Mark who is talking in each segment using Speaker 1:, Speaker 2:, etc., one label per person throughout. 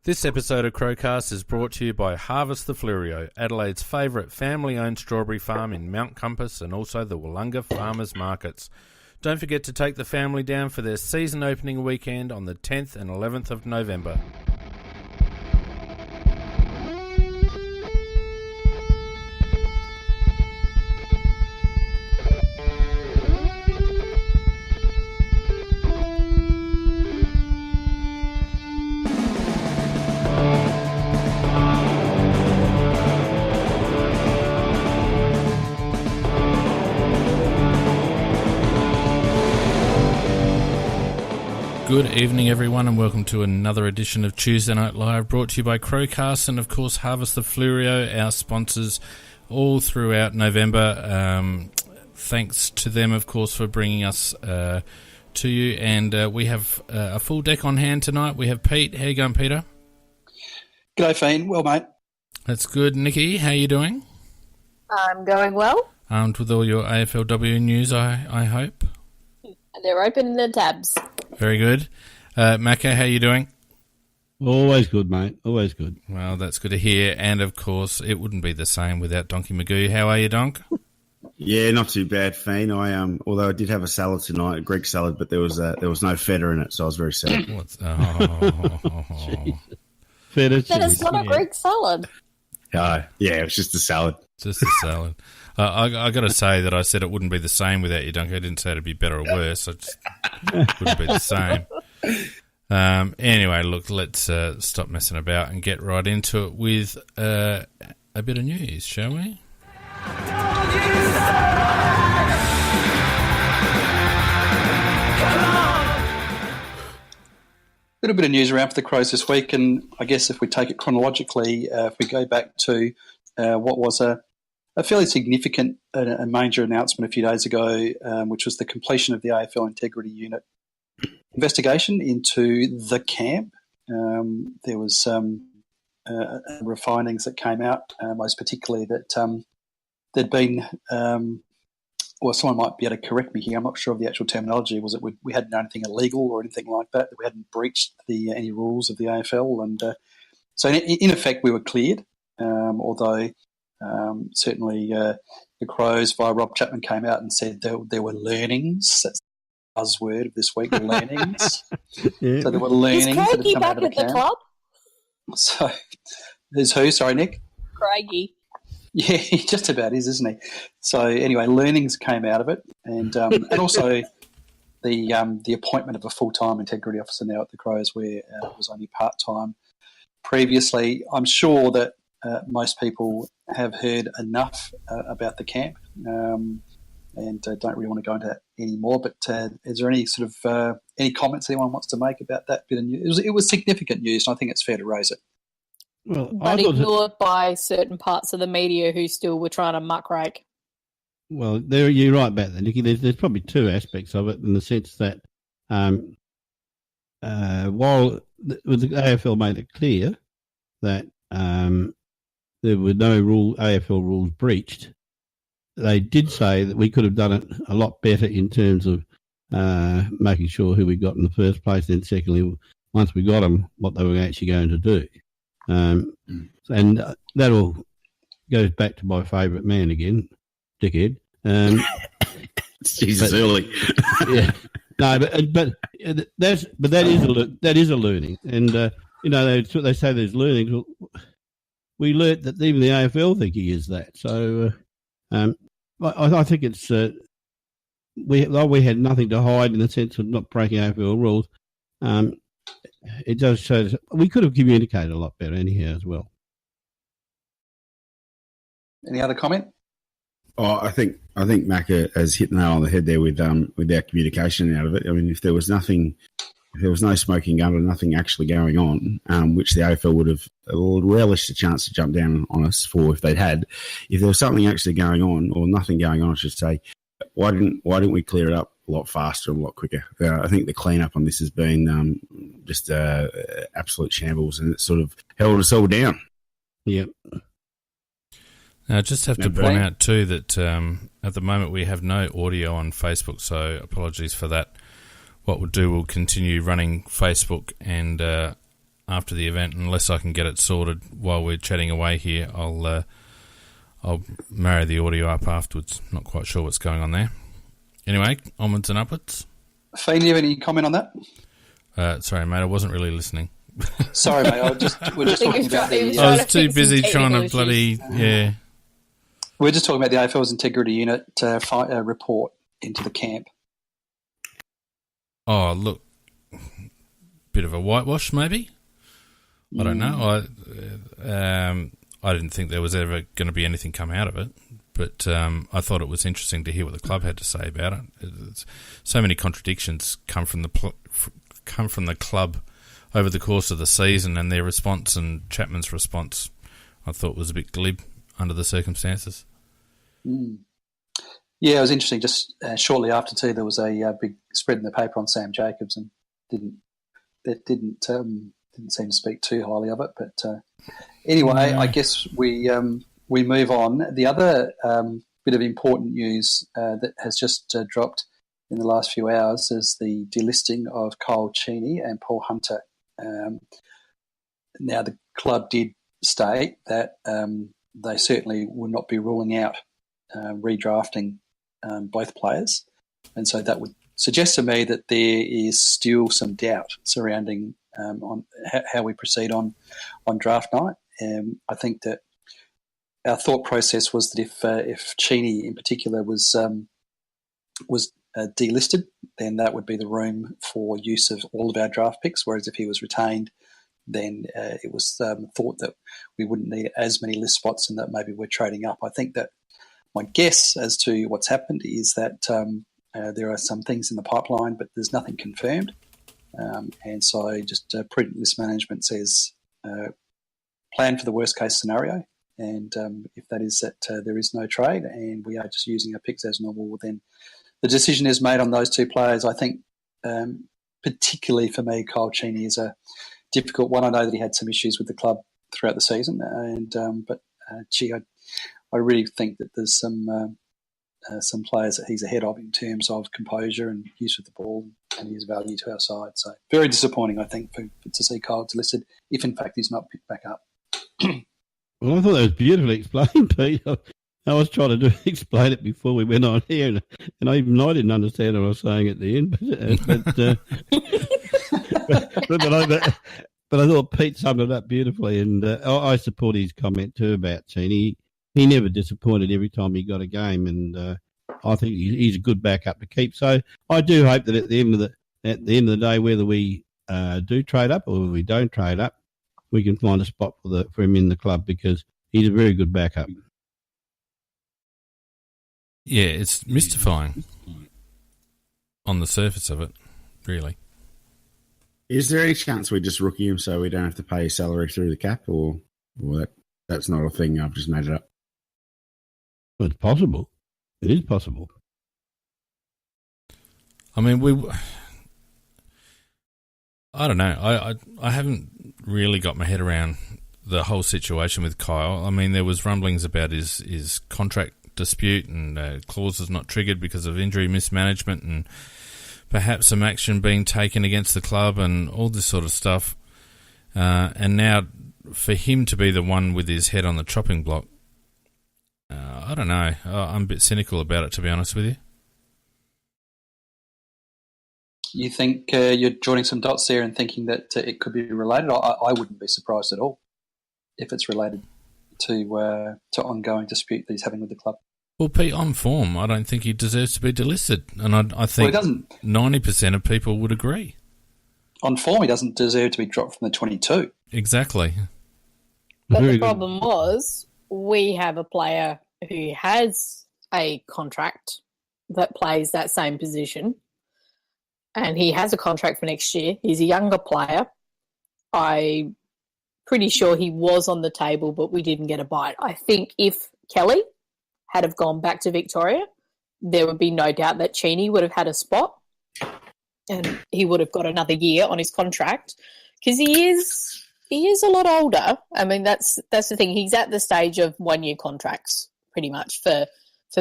Speaker 1: This episode of CrowCast is brought to you by Harvest the Fleurieu, Adelaide's favourite family-owned strawberry farm in Mount Compass and also the Wollonga Farmers Markets. Don't forget to take the family down for their season opening weekend on the 10th and 11th of November. Good evening, everyone, and welcome to another edition of Tuesday Night Live, brought to you by CrowCast and, of course, Harvest the Fleurieu, our sponsors all throughout November. Thanks to them, of course, for bringing us to you. And we have a full deck on hand tonight. We have Pete. How you going, Peter?
Speaker 2: G'day, Fiend. Well, mate.
Speaker 1: That's good. Nikki, how you doing?
Speaker 3: I'm going well.
Speaker 1: Armed with all your AFLW news, I hope.
Speaker 3: They're open in the tabs.
Speaker 1: Very good. Macca, how you doing?
Speaker 4: Always good, mate. Always good.
Speaker 1: Well, that's good to hear. And, of course, it wouldn't be the same without Donkey Magoo. How are you, Donk?
Speaker 5: Yeah, not too bad, Fiend. Although I did have a salad tonight, a Greek salad, but there was no feta in it, so I was very sad.
Speaker 4: Feta
Speaker 3: That is not a Greek salad.
Speaker 5: Yeah, it was just a salad.
Speaker 1: Just a salad. I got to say that I said it wouldn't be the same without you, Dunk. I didn't say it'd be better or worse. It just wouldn't be the same. Anyway, look, let's stop messing about and get right into it with a bit of news, shall we?
Speaker 2: Little bit of news around for the Crows this week, and I guess if we take it chronologically, if we go back to what was a fairly significant a major announcement a few days ago, which was the completion of the AFL Integrity Unit investigation into the camp. There was a number of findings that came out, most particularly that there'd been, well, someone might be able to correct me here, I'm not sure of the actual terminology, was it we hadn't done anything illegal or anything like that we hadn't breached any rules of the AFL. And so in effect we were cleared, although certainly the Crows via Rob Chapman came out and said there were learnings. That's the buzzword of this week, learnings. Yeah. So there were learnings that had come
Speaker 3: back
Speaker 2: out of the
Speaker 3: at
Speaker 2: camp.
Speaker 3: the club?
Speaker 2: So there's who? Sorry, Nick?
Speaker 3: Craigie.
Speaker 2: Yeah, he just about is, isn't he? So anyway, learnings came out of it, and also the appointment of a full-time integrity officer now at the Crows, where it was only part-time previously. I'm sure that most people have heard enough about the camp and don't really want to go into that anymore. But is there any sort of any comments anyone wants to make about that bit of news? It was significant news, and I think it's fair to raise it.
Speaker 4: Well,
Speaker 3: but ignored by certain parts of the media who still were trying to muckrake.
Speaker 4: Well, you're right about that, Nicky. There's probably two aspects of it, in the sense that while the AFL made it clear that there were no AFL rules breached, they did say that we could have done it a lot better in terms of making sure who we got in the first place. Then secondly, once we got them, what they were actually going to do. And that all goes back to my favourite man again, dickhead.
Speaker 5: Jesus, early.
Speaker 4: Yeah, no, but that is a learning, and they say there's learnings. Well, we learnt that even the AFL think he is that. So I think it's we had nothing to hide in the sense of not breaking AFL rules. It does show we could have communicated a lot better anyhow as well.
Speaker 2: Any other comment?
Speaker 5: Oh, I think Macca has hit the nail on the head there with our communication out of it. I mean, if there was no smoking gun or nothing actually going on, which the AFL would have relished a chance to jump down on us for if they'd had. If there was something actually going on, or nothing going on, I should say, why didn't we clear it up a lot faster and a lot quicker? I think the cleanup on this has been just absolute shambles, and it's sort of held us all down.
Speaker 4: Yep.
Speaker 1: Now, I just have to point out too that at the moment we have no audio on Facebook, so apologies for that. What we'll do, we'll continue running Facebook and after the event. Unless I can get it sorted while we're chatting away here, I'll marry the audio up afterwards. Not quite sure what's going on there. Anyway, onwards and upwards.
Speaker 2: Fane, do you have any comment on that?
Speaker 1: Sorry, mate, I wasn't really listening.
Speaker 2: Sorry, mate. We're just talking about the.
Speaker 1: I was too busy trying to bloody
Speaker 2: We're just talking about the AFL's Integrity Unit report into the camp.
Speaker 1: Oh, look, bit of a whitewash, maybe. I don't know. I didn't think there was ever going to be anything come out of it, but I thought it was interesting to hear what the club had to say about it. So many contradictions come from the club over the course of the season, and their response and Chapman's response, I thought, was a bit glib under the circumstances.
Speaker 2: Yeah, it was interesting. Just shortly after too, there was a big spread in the paper on Sam Jacobs, and didn't seem to speak too highly of it. But anyway, I guess we move on. The other bit of important news that has just dropped in the last few hours is the delisting of Kyle Cheney and Paul Hunter. Now, the club did state that they certainly would not be ruling out redrafting both players, and so that would suggest to me that there is still some doubt surrounding on how we proceed on draft night. I think that our thought process was that if Cheney in particular was delisted, then that would be the room for use of all of our draft picks, whereas if he was retained, then it was thought that we wouldn't need as many list spots and that maybe we're trading up. I think that my guess as to what's happened is that there are some things in the pipeline, but there's nothing confirmed. And so just prudent list management says plan for the worst case scenario. And if that is that there is no trade and we are just using our picks as normal, well, then the decision is made on those two players. I think particularly for me, Kyle Cheney is a difficult one. I know that he had some issues with the club throughout the season, but I really think that there's some players that he's ahead of in terms of composure and use of the ball and his value to our side. So very disappointing, I think, to see Kyle delisted if in fact he's not picked back up.
Speaker 4: Well, I thought that was beautifully explained, Pete. I was trying to explain it before we went on here, and I didn't understand what I was saying at the end. But I thought Pete summed it up beautifully, and I support his comment too about Cheney. He never disappointed every time he got a game, and I think he's a good backup to keep. So I do hope that at the end of the day, whether we do trade up or we don't trade up, we can find a spot for him in the club because he's a very good backup.
Speaker 1: Yeah, it's mystifying on the surface of it, really.
Speaker 5: Is there any chance we just rookie him so we don't have to pay his salary through the cap, or that's not a thing? I've just made it up.
Speaker 4: Well, it's possible. It is possible.
Speaker 1: I mean, I don't know. I haven't really got my head around the whole situation with Kyle. I mean, there was rumblings about his contract dispute and clauses not triggered because of injury mismanagement and perhaps some action being taken against the club and all this sort of stuff. And now for him to be the one with his head on the chopping block, I don't know. I'm a bit cynical about it, to be honest with you.
Speaker 2: You think you're joining some dots there and thinking that it could be related? I wouldn't be surprised at all if it's related to ongoing dispute that he's having with the club.
Speaker 1: Well, Pete, on form, I don't think he deserves to be delisted, and I think 90% of people would agree. On
Speaker 2: form, he doesn't deserve to be dropped from the 22.
Speaker 1: Exactly.
Speaker 3: But the problem was we have a player who has a contract that plays that same position, and he has a contract for next year. He's a younger player. I'm pretty sure he was on the table, but we didn't get a bite. I think if Kelly had have gone back to Victoria, there would be no doubt that Cheney would have had a spot and he would have got another year on his contract because he is a lot older. I mean, that's the thing. He's at the stage of 1 year contracts pretty much for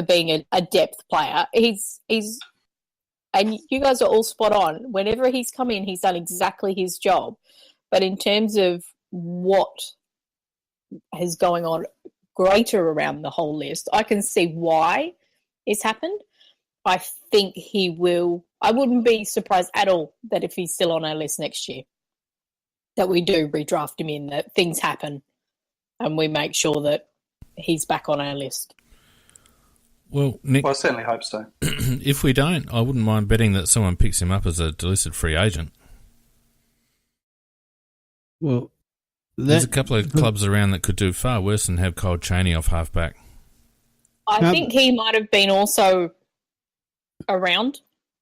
Speaker 3: being a depth player. He's and you guys are all spot on. Whenever he's come in, he's done exactly his job. But in terms of what is going on greater around the whole list, I can see why it's happened. I think he will. I wouldn't be surprised at all that if he's still on our list next year, that we do redraft him in, that things happen and we make sure that he's back on our list.
Speaker 1: Well, Nick,
Speaker 2: I certainly hope so.
Speaker 1: If we don't, I wouldn't mind betting that someone picks him up as a delisted free agent.
Speaker 4: Well,
Speaker 1: there's a couple of clubs around that could do far worse than have Kyle Cheney off halfback.
Speaker 3: I think he might have been also around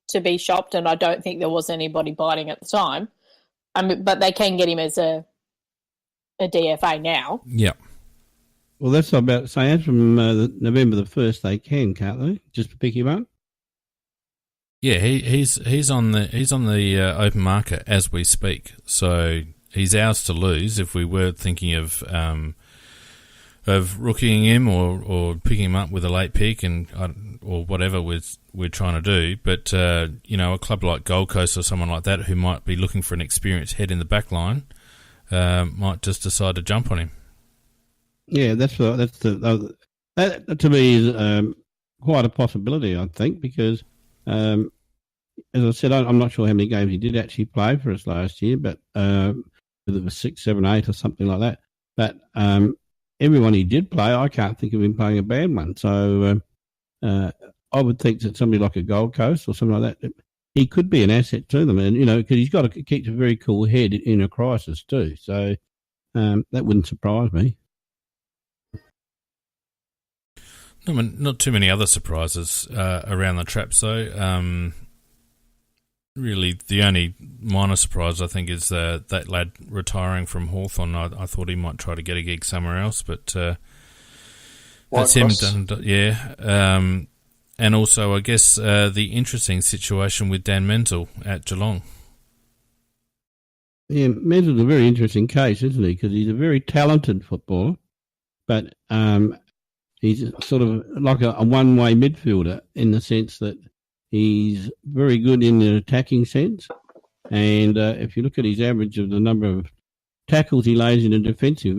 Speaker 3: to be shopped, and I don't think there was anybody biting at the time. But they can get him as a DFA now.
Speaker 1: Yeah.
Speaker 4: Well, that's about saying from November the 1st they can, can't they? Just to pick him up.
Speaker 1: Yeah, he's on the open market as we speak. So he's ours to lose if we were thinking of rookieing him or picking him up with a late pick or whatever we're trying to do. But a club like Gold Coast or someone like that who might be looking for an experienced head in the back line might just decide to jump on him. Yeah, that to me is quite a possibility, I think, because as I said, I'm not sure how many games he did actually play for us last year, but whether it was 6, 7, 8 or something like that. But everyone he did play, I can't think of him playing a bad one. So I would think that somebody like a Gold Coast or something like that, he could be an asset to them, and because he's got to keep a very cool head in a crisis too. So that wouldn't surprise me. Not too many other surprises around the traps, though. Really, the only minor surprise, I think, is that lad retiring from Hawthorne. I thought he might try to get a gig somewhere else, but that's him done. Yeah. And also, I guess, the interesting situation with Dan Menzel at Geelong.
Speaker 4: Yeah, Menzel's a very interesting case, isn't he? Because he's a very talented footballer, but he's sort of like a one-way midfielder in the sense that he's very good in the attacking sense. And if you look at his average of the number of tackles he lays in a defensive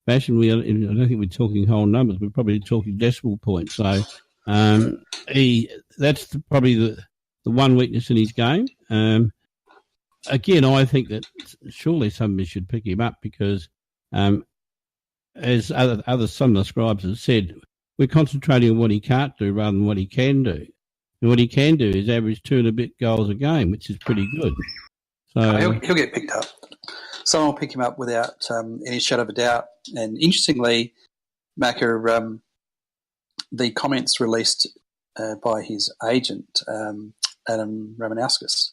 Speaker 4: fashion, I don't think we're talking whole numbers. We're probably talking decimal points. So that's probably the one weakness in his game. Again, I think that surely somebody should pick him up because as some of the scribes have said, we're concentrating on what he can't do rather than what he can do. And what he can do is average 2 and a bit goals a game, which is pretty good. So
Speaker 2: he'll get picked up. Someone will pick him up without any shadow of a doubt. And interestingly, Macca, the comments released by his agent, Adam Ramanauskas,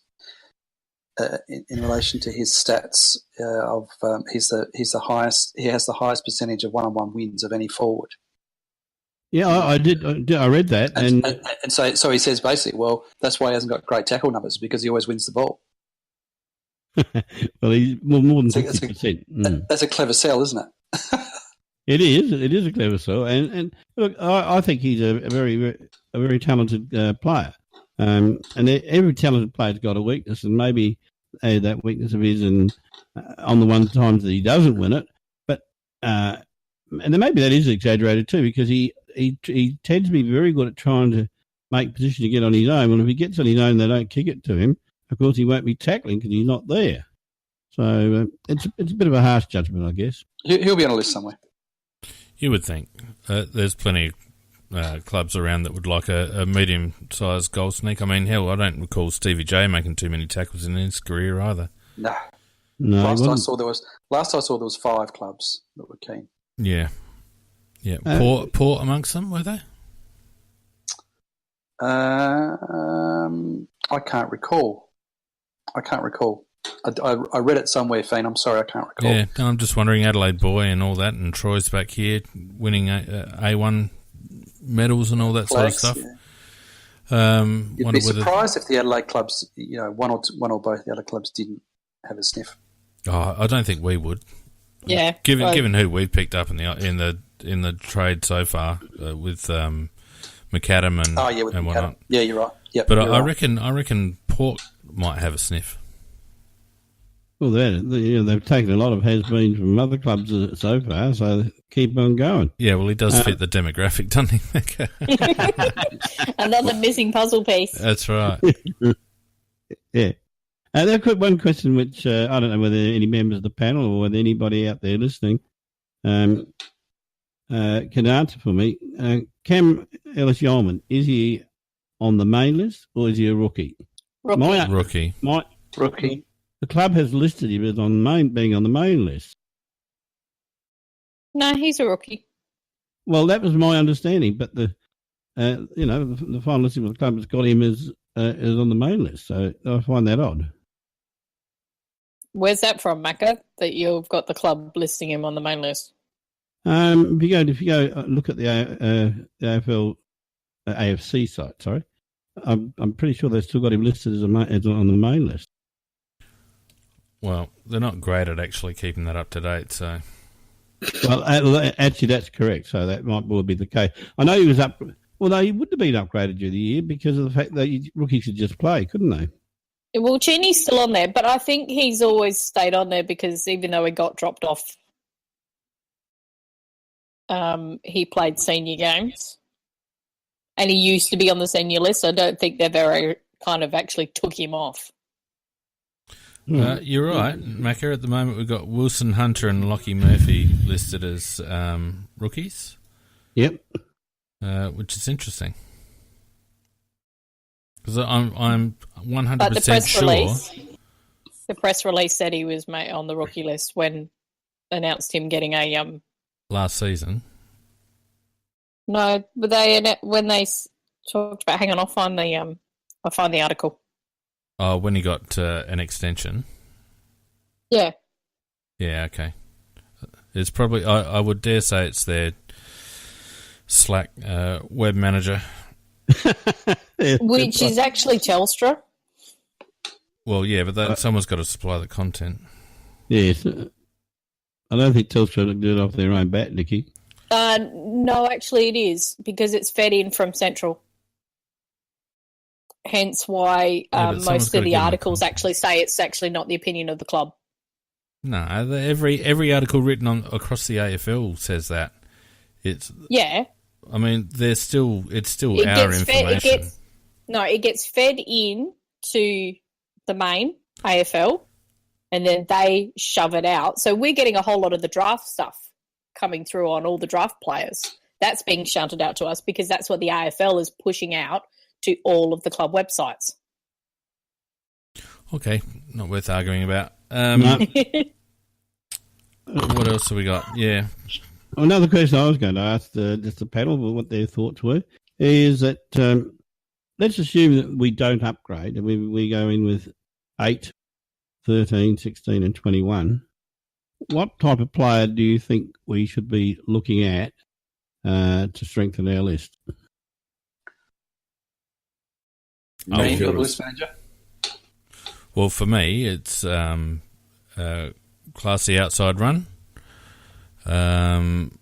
Speaker 2: in relation to his stats of he has the highest percentage of one-on-one wins of any forward.
Speaker 4: Yeah, I did. I read that,
Speaker 2: and so he says basically, well, that's why he hasn't got great tackle numbers because he always wins the ball.
Speaker 4: Well, he's more than 50%.
Speaker 2: That's a clever sell, isn't it?
Speaker 4: It is. It is a clever sell, and look, I think he's a very talented player. And every talented player's got a weakness, and maybe that weakness of his on the one times that he doesn't win it. But and then maybe that is exaggerated too, because he tends to be very good at trying to make position to get on his own. And if he gets on his own, they don't kick it to him. Of course, he won't be tackling because he's not there. So it's a bit of a harsh judgment, I guess.
Speaker 2: He'll be on a list somewhere.
Speaker 1: You would think. There's plenty of clubs around that would like a medium-sized goal sneak. I mean, hell, I don't recall Stevie J making too many tackles in his career either.
Speaker 2: No. Last I saw there was 5 clubs that were keen.
Speaker 1: Yeah. Yeah. Poor amongst them, were they?
Speaker 2: I can't recall. I read it somewhere, Fiend. I'm sorry, I can't recall.
Speaker 1: Yeah, I'm just wondering, Adelaide Boy and all that, and Troy's back here winning A1 medals and all that
Speaker 2: Flags,
Speaker 1: sort of stuff.
Speaker 2: Yeah. You'd be surprised if the Adelaide clubs, one or both the other clubs didn't have a sniff.
Speaker 1: Oh, I don't think we would.
Speaker 3: Yeah,
Speaker 1: given who we've picked up in the trade so far with McAdam and whatnot.
Speaker 2: Yeah, you're right. Yep,
Speaker 1: but I reckon Port might have a sniff.
Speaker 4: Well, they've taken a lot of has-beens from other clubs so far, so keep on going.
Speaker 1: Yeah, well, he does fit the demographic, doesn't
Speaker 3: he? Another missing puzzle piece.
Speaker 1: That's right.
Speaker 4: Yeah. There could one question which I don't know whether any members of the panel or whether anybody out there listening can answer for me. Cam Ellis-Yeoman, is he on the main list or is he a rookie?
Speaker 1: Rookie.
Speaker 2: Rookie.
Speaker 4: The club has listed him as being on the main list.
Speaker 3: No, he's a rookie.
Speaker 4: Well, that was my understanding, but the final listing of the club has got him as on the main list, so I find that odd.
Speaker 3: Where's that from, Macca? That you've got the club listing him on the main list?
Speaker 4: If you go look at the AFL AFC site, sorry, I'm pretty sure they've still got him listed as on the main list.
Speaker 1: Well, they're not great at actually keeping that up to date, so.
Speaker 4: Well, actually, that's correct. So that might well be the case. I know he was up. Well, no, he wouldn't have been upgraded during the year because of the fact that rookies should just play, couldn't they?
Speaker 3: Well, Cheney's still on there, but I think he's always stayed on there because even though he got dropped off, he played senior games. And he used to be on the senior list. I don't think they've ever kind of actually took him off.
Speaker 1: You're right, Macca. At the moment, we've got Wilson Hunter and Lockie Murphy listed as rookies.
Speaker 4: Yep.
Speaker 1: Which is interesting. Because I'm 100%
Speaker 3: but the press
Speaker 1: sure.
Speaker 3: The press release said he was on the rookie list when announced him getting a
Speaker 1: last season.
Speaker 3: No, but when they talked about. Hang on, I'll find the article.
Speaker 1: Oh, when he got an extension.
Speaker 3: Yeah.
Speaker 1: Yeah. Okay. It's probably. I would dare say it's their Slack web manager.
Speaker 3: Which is actually Telstra.
Speaker 1: Well, yeah, but someone's got to supply the content.
Speaker 4: Yes. I don't think Telstra would do it off their own bat, Nikki.
Speaker 3: No, actually it is, because it's fed in from Central. Hence why most of the articles actually say it's actually not the opinion of the club.
Speaker 1: No, every article written across the AFL says that.
Speaker 3: Yeah.
Speaker 1: I mean, it's still our information.
Speaker 3: It gets fed in to the main AFL, and then they shove it out. So we're getting a whole lot of the draft stuff coming through on all the draft players. That's being shunted out to us because that's what the AFL is pushing out to all of the club websites.
Speaker 1: Okay, not worth arguing about.
Speaker 4: No.
Speaker 1: What else have we got? Yeah.
Speaker 4: Another question I was going to ask just the panel, what their thoughts were, is that let's assume that we don't upgrade and we go in with 8, 13, 16 and 21. What type of player do you think we should be looking at to strengthen our list?
Speaker 2: List manager.
Speaker 1: Well, for me, it's classy outside run.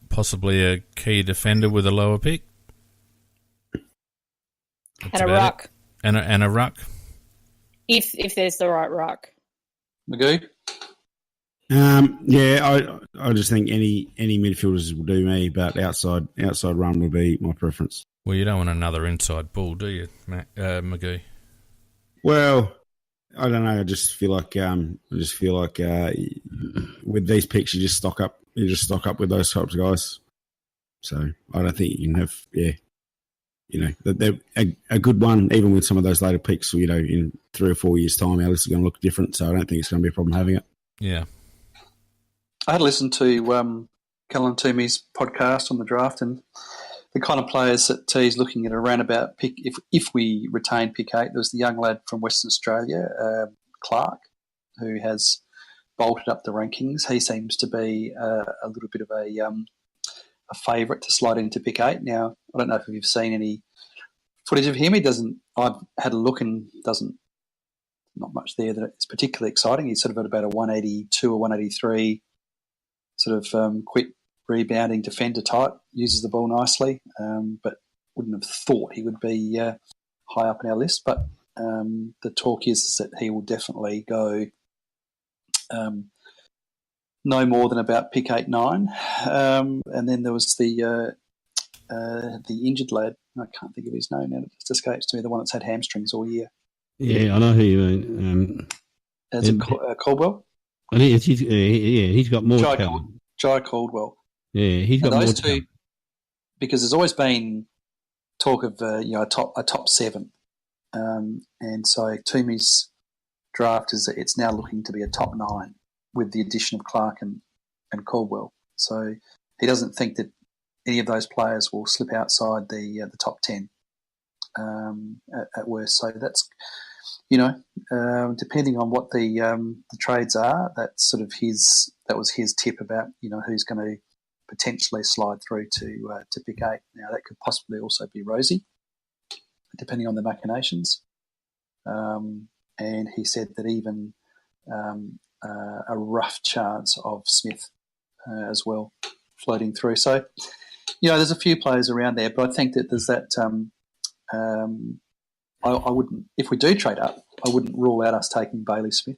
Speaker 1: Possibly a key defender with a lower pick.
Speaker 3: And a ruck.
Speaker 1: And a ruck.
Speaker 3: If there's the right ruck.
Speaker 2: Magoo?
Speaker 5: Yeah, I just think any midfielders will do me, but outside run would be my preference.
Speaker 1: Well, you don't want another inside ball, do you, Magoo?
Speaker 5: Well, I don't know. I just feel like with these picks, you just stock up. You just stock up with those types of guys. So I don't think you can have, they're a good one, even with some of those later picks. In 3 or 4 years' time, our list is going to look different. So I don't think it's going to be a problem having it.
Speaker 1: Yeah.
Speaker 2: I had listened to Callum Toomey's podcast on the draft, and the kind of players that he's looking at around about pick. If we retain pick 8, there was the young lad from Western Australia, Clark, who has bolted up the rankings. He seems to be a little bit of a favourite to slide into pick 8. Now, I don't know if you've seen any footage of him. I've had a look and not much there that it's particularly exciting. He's sort of at about a 182 or 183 sort of quick rebounding defender type, uses the ball nicely, but wouldn't have thought he would be high up in our list. But the talk is that he will definitely go no more than about pick 8, 9. And then there was the injured lad. I can't think of his name now. It just escapes to me. The one that's had hamstrings all year.
Speaker 4: Yeah, I know who you mean.
Speaker 2: Is it Caldwell?
Speaker 4: I think he's got more talent.
Speaker 2: Jai Caldwell.
Speaker 4: Yeah, he's got
Speaker 2: those
Speaker 4: more
Speaker 2: two,
Speaker 4: talent.
Speaker 2: because there's always been talk of a top 7, and so Toomey's draft it's now looking to be a top 9 with the addition of Clark and Caldwell. So he doesn't think that any of those players will slip outside the top 10 at worst. So that's, depending on what the trades are, that was his tip about who's going to potentially slide through to pick 8. Now that could possibly also be Rosie, depending on the machinations. And he said that even a rough chance of Smith as well floating through. So, there's a few players around there, but I think that there's that. I wouldn't, if we do trade up, I wouldn't rule out us taking Bailey Smith.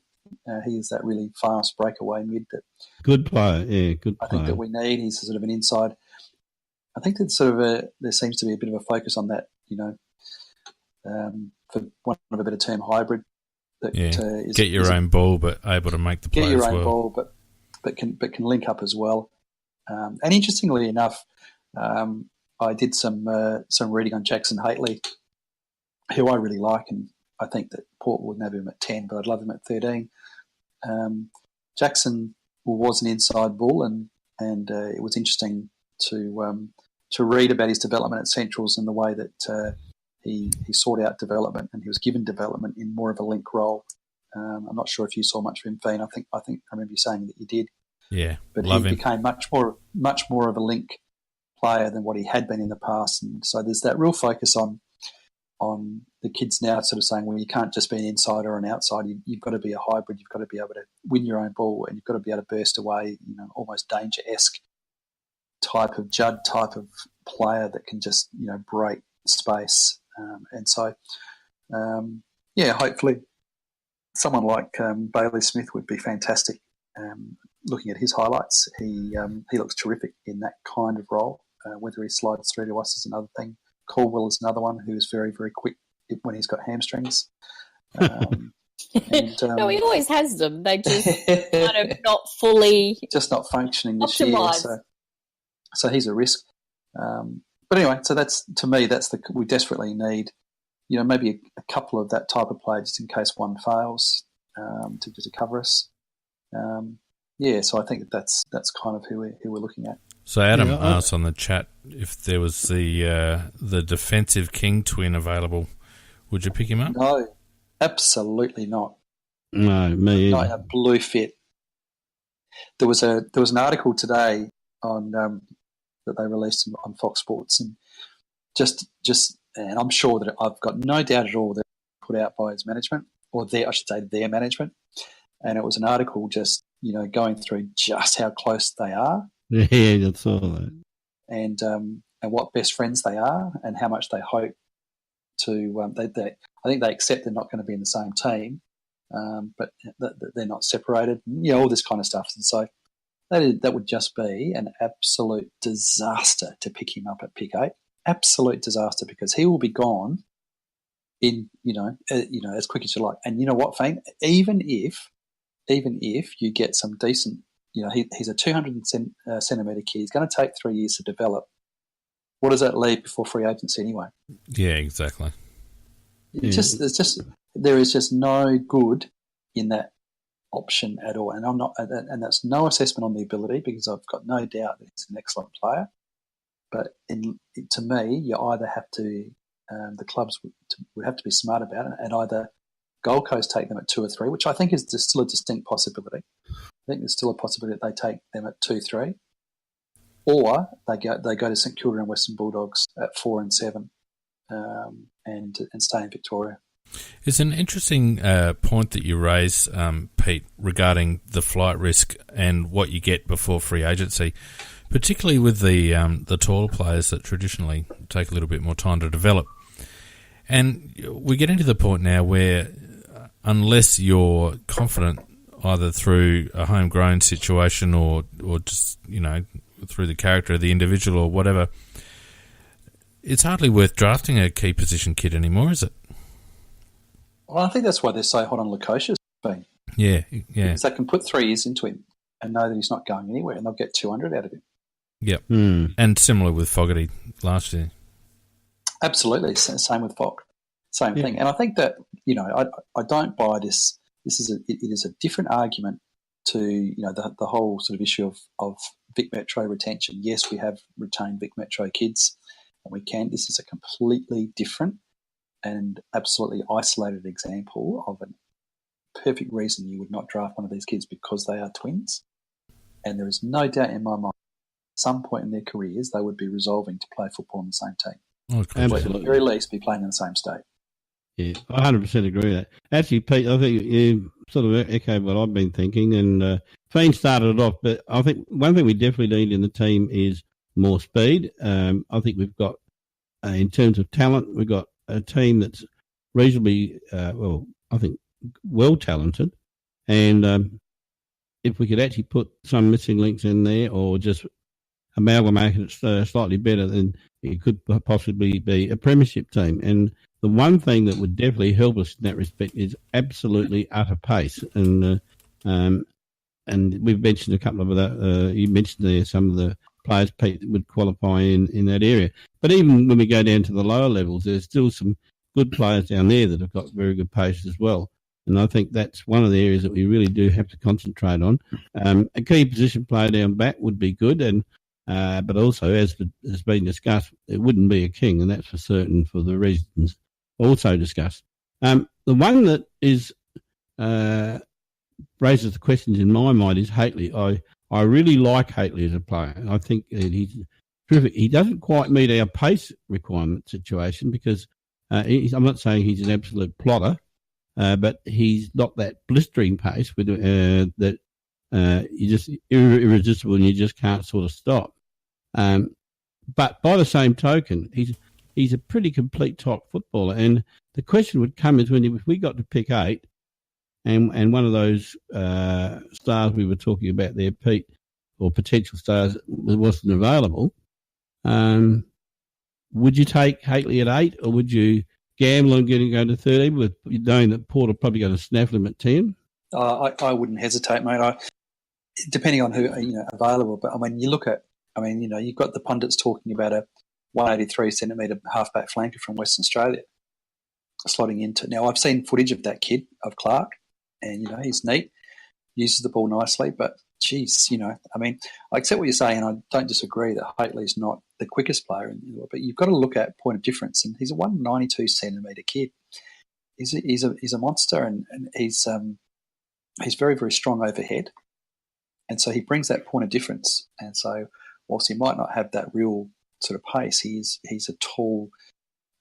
Speaker 2: He is that really fast breakaway mid that
Speaker 4: good player. Yeah, good player.
Speaker 2: I think that we need. He's sort of an inside. I think that there seems to be a bit of a focus on that. For want of a better term, hybrid. That,
Speaker 1: get your own ball, but able to make the play as well. Get your own ball,
Speaker 2: but can link up as well. And interestingly enough, I did some reading on Jackson Haitley, who I really like, and I think that Port would have him at 10, but I'd love him at 13. Jackson was an inside bull, and it was interesting to read about his development at Centrals and the way that he sought out development, and he was given development in more of a link role. I'm not sure if you saw much of him, Fiend. I think I remember you saying that you did.
Speaker 1: Yeah,
Speaker 2: but he became much more of a link player than what he had been in the past, and so there's that real focus on the kids now, sort of saying, well, you can't just be an inside or an outside. You've got to be a hybrid. You've got to be able to win your own ball, and you've got to be able to burst away. Almost Danger-esque type of Judd type of player that can just break space. And so, hopefully someone like Bailey Smith would be fantastic. Looking at his highlights, he looks terrific in that kind of role. Whether he slides through to us is another thing. Caldwell is another one who is very, very quick when he's got hamstrings.
Speaker 3: No, he always has them. They just kind of not fully...
Speaker 2: Just not functioning this
Speaker 3: optimized.
Speaker 2: year. So he's a risk. But anyway, so that's, to me, we desperately need, maybe a couple of that type of play just in case one fails to cover us. So I think that's kind of who we're looking at.
Speaker 1: So Adam asked on the chat if there was the defensive king twin available. Would you pick him up?
Speaker 2: No, absolutely not.
Speaker 4: No, me either.
Speaker 2: Not in a blue fit. There was an article today on that they released on Fox Sports, and just and I'm sure that I've got no doubt at all that put out by his management, or their management, and it was an article just going through just how close they are.
Speaker 4: Yeah, that's all that.
Speaker 2: And what best friends they are, and how much they hope to. I think they accept they're not going to be in the same team, but they're not separated. All this kind of stuff. And so that would just be an absolute disaster to pick him up at pick 8. Absolute disaster, because he will be gone in as quick as you like. And you know what, Fane? Even if you get some decent. He's a 200 centimetre kid. He's going to take 3 years to develop. What does that leave before free agency anyway?
Speaker 1: Yeah, exactly.
Speaker 2: There is just no good in that option at all. And that's no assessment on the ability, because I've got no doubt that he's an excellent player. But to me, you either have to, the clubs would have to be smart about it, and either Gold Coast take them at 2 or 3, which I think is still a distinct possibility. I think there's still a possibility that they take them at 2, 3, or they go to St Kilda and Western Bulldogs at 4 and 7, and stay in Victoria.
Speaker 1: It's an interesting point that you raise, Pete, regarding the flight risk and what you get before free agency, particularly with the taller players that traditionally take a little bit more time to develop. And we're getting to the point now where, unless you're confident either through a homegrown situation or just, through the character of the individual or whatever, it's hardly worth drafting a key position kid anymore, is it?
Speaker 2: Well, I think that's why they're so hot on Lukosius.
Speaker 1: Yeah.
Speaker 2: Because they can put 3 years into him and know that he's not going anywhere, and they'll get 200 out of him.
Speaker 1: Yep. And similar with Fogarty last year. Absolutely.
Speaker 2: Same with Fock. Same thing. And I think that, I don't buy this. It is a different argument to, the whole sort of issue of Vic Metro retention. Yes, we have retained Vic Metro kids, and we can. This is a completely different and absolutely isolated example of a perfect reason you would not draft one of these kids, because they are twins. And there is no doubt in my mind, at some point in their careers, they would be resolving to play football on the same team.
Speaker 1: Oh,
Speaker 2: absolutely. At the very least, be playing in the same state.
Speaker 4: Yeah, I 100% agree with that. Actually, Pete, I think you sort of echoed what I've been thinking, and Fiend started it off, but I think one thing we definitely need in the team is more speed. I think we've got, in terms of talent, we've got a team that's reasonably, well talented, and if we could actually put some missing links in there or just amalgamate it slightly better, then it could possibly be a premiership team. And the one thing that would definitely help us in that respect is absolutely utter pace. And we've mentioned a couple of that. You mentioned there some of the players, Pete, that would qualify in that area. But even when we go down to the lower levels, there's still some good players down there that have got very good pace as well. And I think that's one of the areas that we really do have to concentrate on. A key position player down back would be good, and but also, as has been discussed, it wouldn't be a king, and that's for certain for the reasons also discussed. The one that is raises the questions in my mind is Haitley. I really like Haitley as a player. I think he's terrific. He doesn't quite meet our pace requirement situation because I'm not saying he's an absolute plotter, but he's not that blistering pace with that you just irresistible and you just can't sort of stop. But by the same token, he's a pretty complete top footballer. And the question would come is if we got to pick 8, and one of those stars we were talking about there, Pete, or potential stars, wasn't available, would you take Haitley at 8, or would you gamble on going to 13 with knowing that Porter probably going to snaffle him at 10?
Speaker 2: I wouldn't hesitate, mate. Depending on who available, but I mean, you've got the pundits talking about a 183 centimetre halfback flanker from Western Australia slotting into. Now, I've seen footage of that kid, of Clark, and he's neat, uses the ball nicely, but geez, I accept what you're saying, and I don't disagree that Haitley's not the quickest player in the world, but you've got to look at point of difference, and he's a 192 centimetre kid. He's a monster, and he's very, very strong overhead. And so he brings that point of difference. And so whilst he might not have that real sort of pace, he's a tall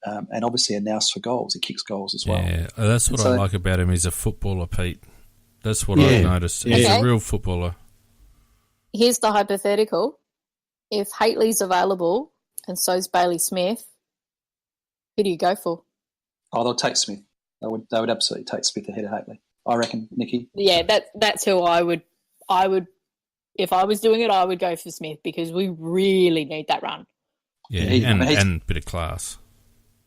Speaker 2: and obviously a nous for goals. He kicks goals as well.
Speaker 1: Yeah, that's what I like about him. He's a footballer, Pete. That's what I've noticed. He's a real footballer.
Speaker 3: Here's the hypothetical. If Haitley's available and so's Bailey Smith, who do you go for?
Speaker 2: Oh, they'll take Smith. They would absolutely take Smith ahead of Haitley, I reckon, Nikki.
Speaker 3: Yeah, that's who I would. If I was doing it, I would go for Smith because we really need that run.
Speaker 1: Yeah, and a bit of class.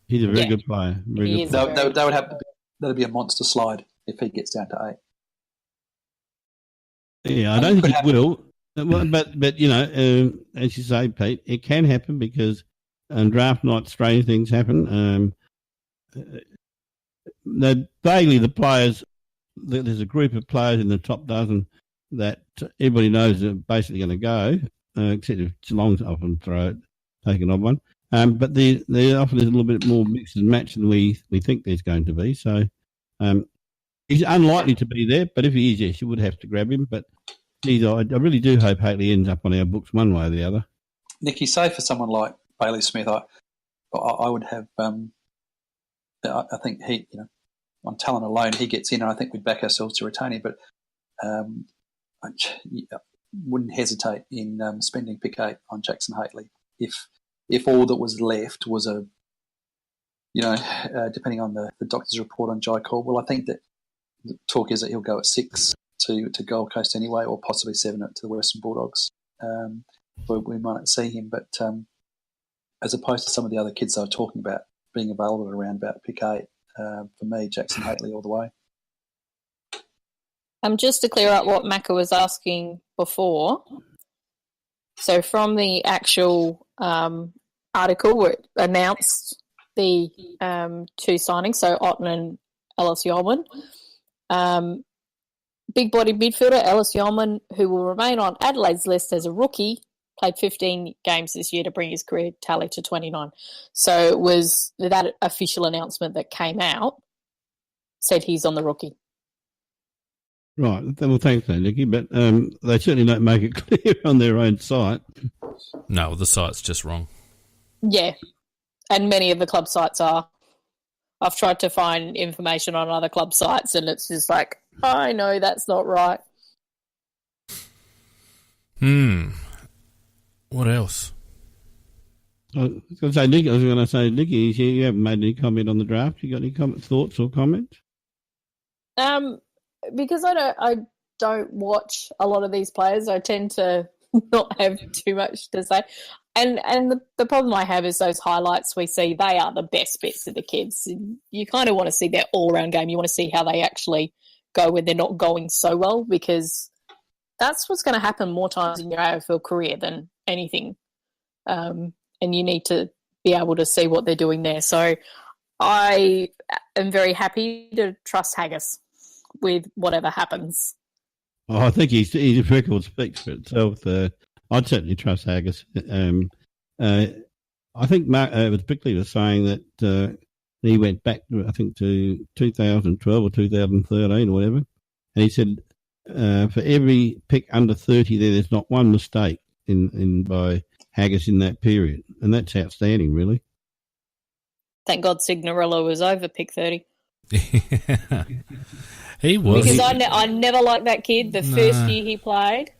Speaker 4: He's a very good player.
Speaker 2: That'd be a monster slide if he gets down to
Speaker 4: 8. Yeah, I don't think it will. But as you say, Pete, it can happen because on draft night, strange things happen. Vaguely, the players, there's a group of players in the top dozen that everybody knows are basically going to go, except if Geelong's often take an odd one. But there often is a little bit more mix and match than we think there's going to be. So he's unlikely to be there, but if he is, yes, you would have to grab him. But geez, I really do hope Haitley ends up on our books one way or the other.
Speaker 2: Nicky, say for someone like Bailey Smith, I would have. I think he, on talent alone, he gets in, and I think we'd back ourselves to retain him. But I wouldn't hesitate in spending pick 8 on Jackson Haitley if all that was left was depending on the doctor's report on Jai Caldwell. I think that the talk is that he'll go at 6, to Gold Coast anyway, or possibly 7 to the Western Bulldogs. We might not see him, but as opposed to some of the other kids I was talking about being available around about pick 8, for me, Jackson Haitley all the way.
Speaker 3: Just to clear up what Macca was asking before, so from the actual article where it announced the 2 signings, so Otten and Ellis Yeoman, big-bodied midfielder Ellis Yeoman, who will remain on Adelaide's list as a rookie, played 15 games this year to bring his career tally to 29. So it was that official announcement that came out said he's on the rookie.
Speaker 4: Right. Well, thanks, Nicky, but they certainly don't make it clear on their own site.
Speaker 1: No, the site's just wrong.
Speaker 3: Yeah, and many of the club sites are. I've tried to find information on other club sites, and it's just like, I know that's not right.
Speaker 1: What else?
Speaker 4: I was going to say, Nicky, you haven't made any comment on the draft. You got any thoughts or comments?
Speaker 3: Because I don't watch a lot of these players, I tend to not have too much to say. And the problem I have is those highlights we see, they are the best bits of the kids. You kind of want to see their all-round game. You want to see how they actually go when they're not going so well, because that's what's going to happen more times in your AFL career than anything. And you need to be able to see what they're doing there. So I am very happy to trust Haggis with whatever happers.
Speaker 4: Oh, I think his record speaks for itself. I'd certainly trust Haggis. I think Mark Bickley was saying that he went back, I think, to 2012 or 2013 or whatever, and he said for every pick under 30 there's not one mistake in by Haggis in that period, and that's outstanding, really.
Speaker 3: Thank God Signorello was over pick 30.
Speaker 1: He was.
Speaker 3: Because I never liked that kid. The first year he played,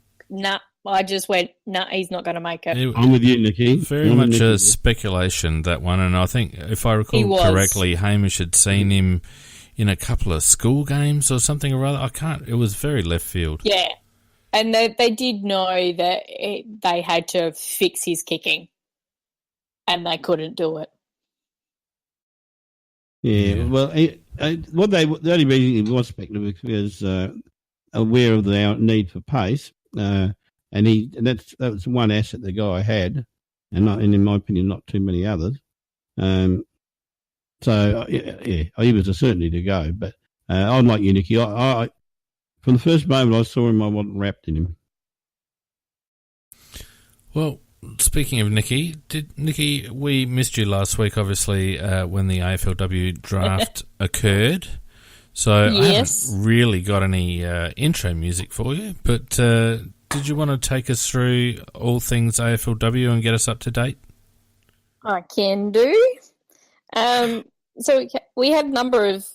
Speaker 3: I just went, he's not going to make it.
Speaker 4: I'm with you, Nicky.
Speaker 1: Very much a speculation, that one. And I think, if I recall correctly, Hamish had seen him in a couple of school games or something or other. It was very left field.
Speaker 3: Yeah. And they did know that they had to fix his kicking, and they couldn't do it.
Speaker 4: Yeah. Well, the only reason he was speculative was aware of the need for pace, and that was one asset the guy had, and in my opinion, not too many others. So he was a certainty to go. But I'm like you, Nicky. I from the first moment I saw him, I wasn't wrapped in him.
Speaker 1: Well, speaking of Nicky, we missed you last week, obviously, when the AFLW draft occurred. So
Speaker 3: yes.
Speaker 1: I haven't really got any intro music for you, but did you want to take us through all things AFLW and get us up to date?
Speaker 3: I can do. So we had a number of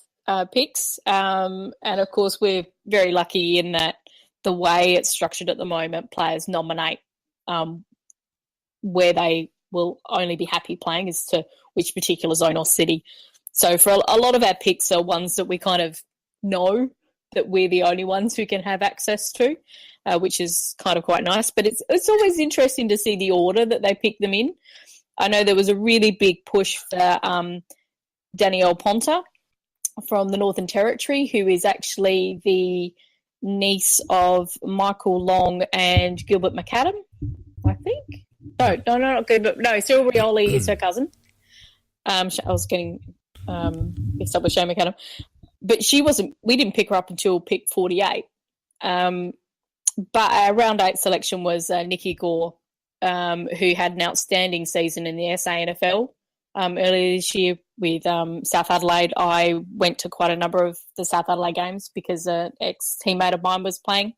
Speaker 3: picks, and of course we're very lucky in that the way it's structured at the moment, players nominate where they will only be happy playing as to which particular zone or city. So for a lot of our picks are ones that we kind of know that we're the only ones who can have access to, which is kind of quite nice. But it's always interesting to see the order that they pick them in. I know there was a really big push for Danielle Ponta from the Northern Territory, who is actually the niece of Michael Long and Gilbert McAdam, I think. No, not Gilbert. No, Cyril Rioli is her cousin. I was getting mixed up with Shane McAdam. But we didn't pick her up until pick 48. But our round 8 selection was Nikki Gore, who had an outstanding season in the SANFL earlier this year with South Adelaide. I went to quite a number of the South Adelaide games because an ex-teammate of mine was playing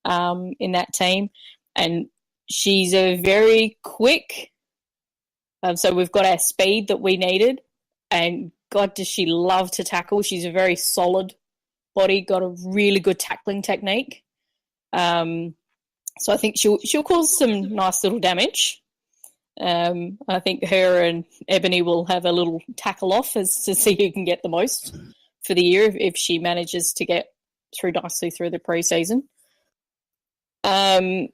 Speaker 3: in that team. And she's a very quick, so we've got our speed that we needed, and God, does she love to tackle. She's a very solid body, got a really good tackling technique. So I think she'll cause some nice little damage. I think her and Ebony will have a little tackle off as to see who can get the most for the year if she manages to get through nicely through the pre-season. Who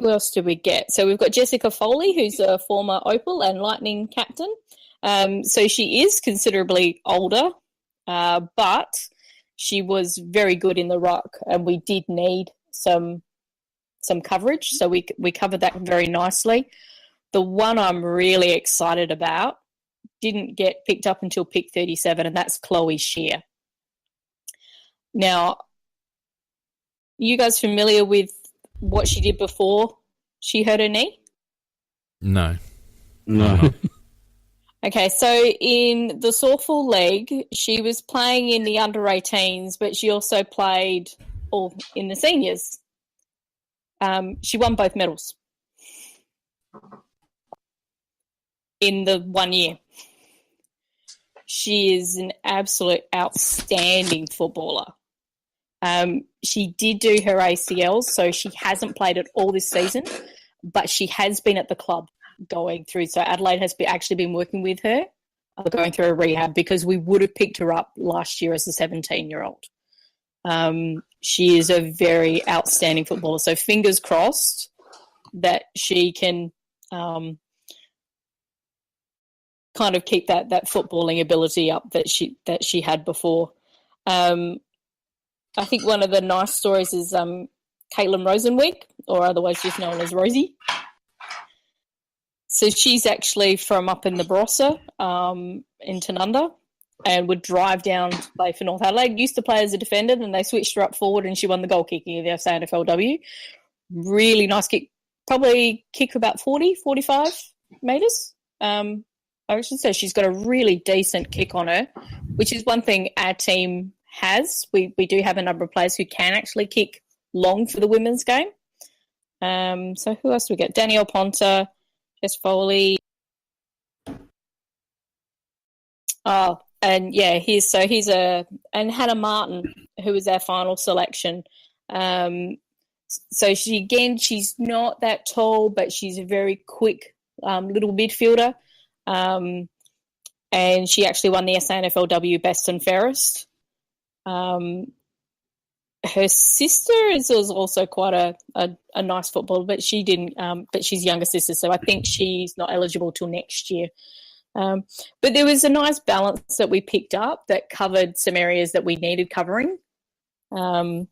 Speaker 3: else did we get? So we've got Jessica Foley, who's a former Opal and Lightning captain. So she is considerably older, but she was very good in the ruck, and we did need some coverage, so we covered that very nicely. The one I'm really excited about didn't get picked up until pick 37, and that's Chloe Shear. Now, you guys familiar with what she did before she hurt her knee?
Speaker 1: No.
Speaker 3: Okay, so in the softball league, she was playing in the under-18s, but she also played all in the seniors. She won both medals in the 1 year. She is an absolute outstanding footballer. She did do her ACLs, so she hasn't played at all this season, but she has been at the club going through. So Adelaide has actually been working with her, going through a rehab, because we would have picked her up last year as a 17-year-old. She is a very outstanding footballer. So fingers crossed that she can kind of keep that footballing ability up that she had before. I think one of the nice stories is Caitlin Rosenwig, or otherwise just known as Rosie. So she's actually from up in the Barossa in Tanunda, and would drive down to play for North Adelaide. Used to play as a defender, and they switched her up forward, and she won the goal kicking of the SANFL. Really nice kick. Probably kick about 40, 45 metres. I should say she's got a really decent kick on her, which is one thing our team has. We do have a number of players who can actually kick long for the women's game. So who else do we get? Danielle Ponta, Jess Foley. Oh, and yeah, here's and Hannah Martin, who was our final selection. So she's not that tall, but she's a very quick little midfielder. And she actually won the SANFLW Best and Fairest. Her sister is also quite a nice footballer, but she didn't. But she's younger sister, so I think she's not eligible till next year. But there was a nice balance that we picked up that covered some areas that we needed covering. But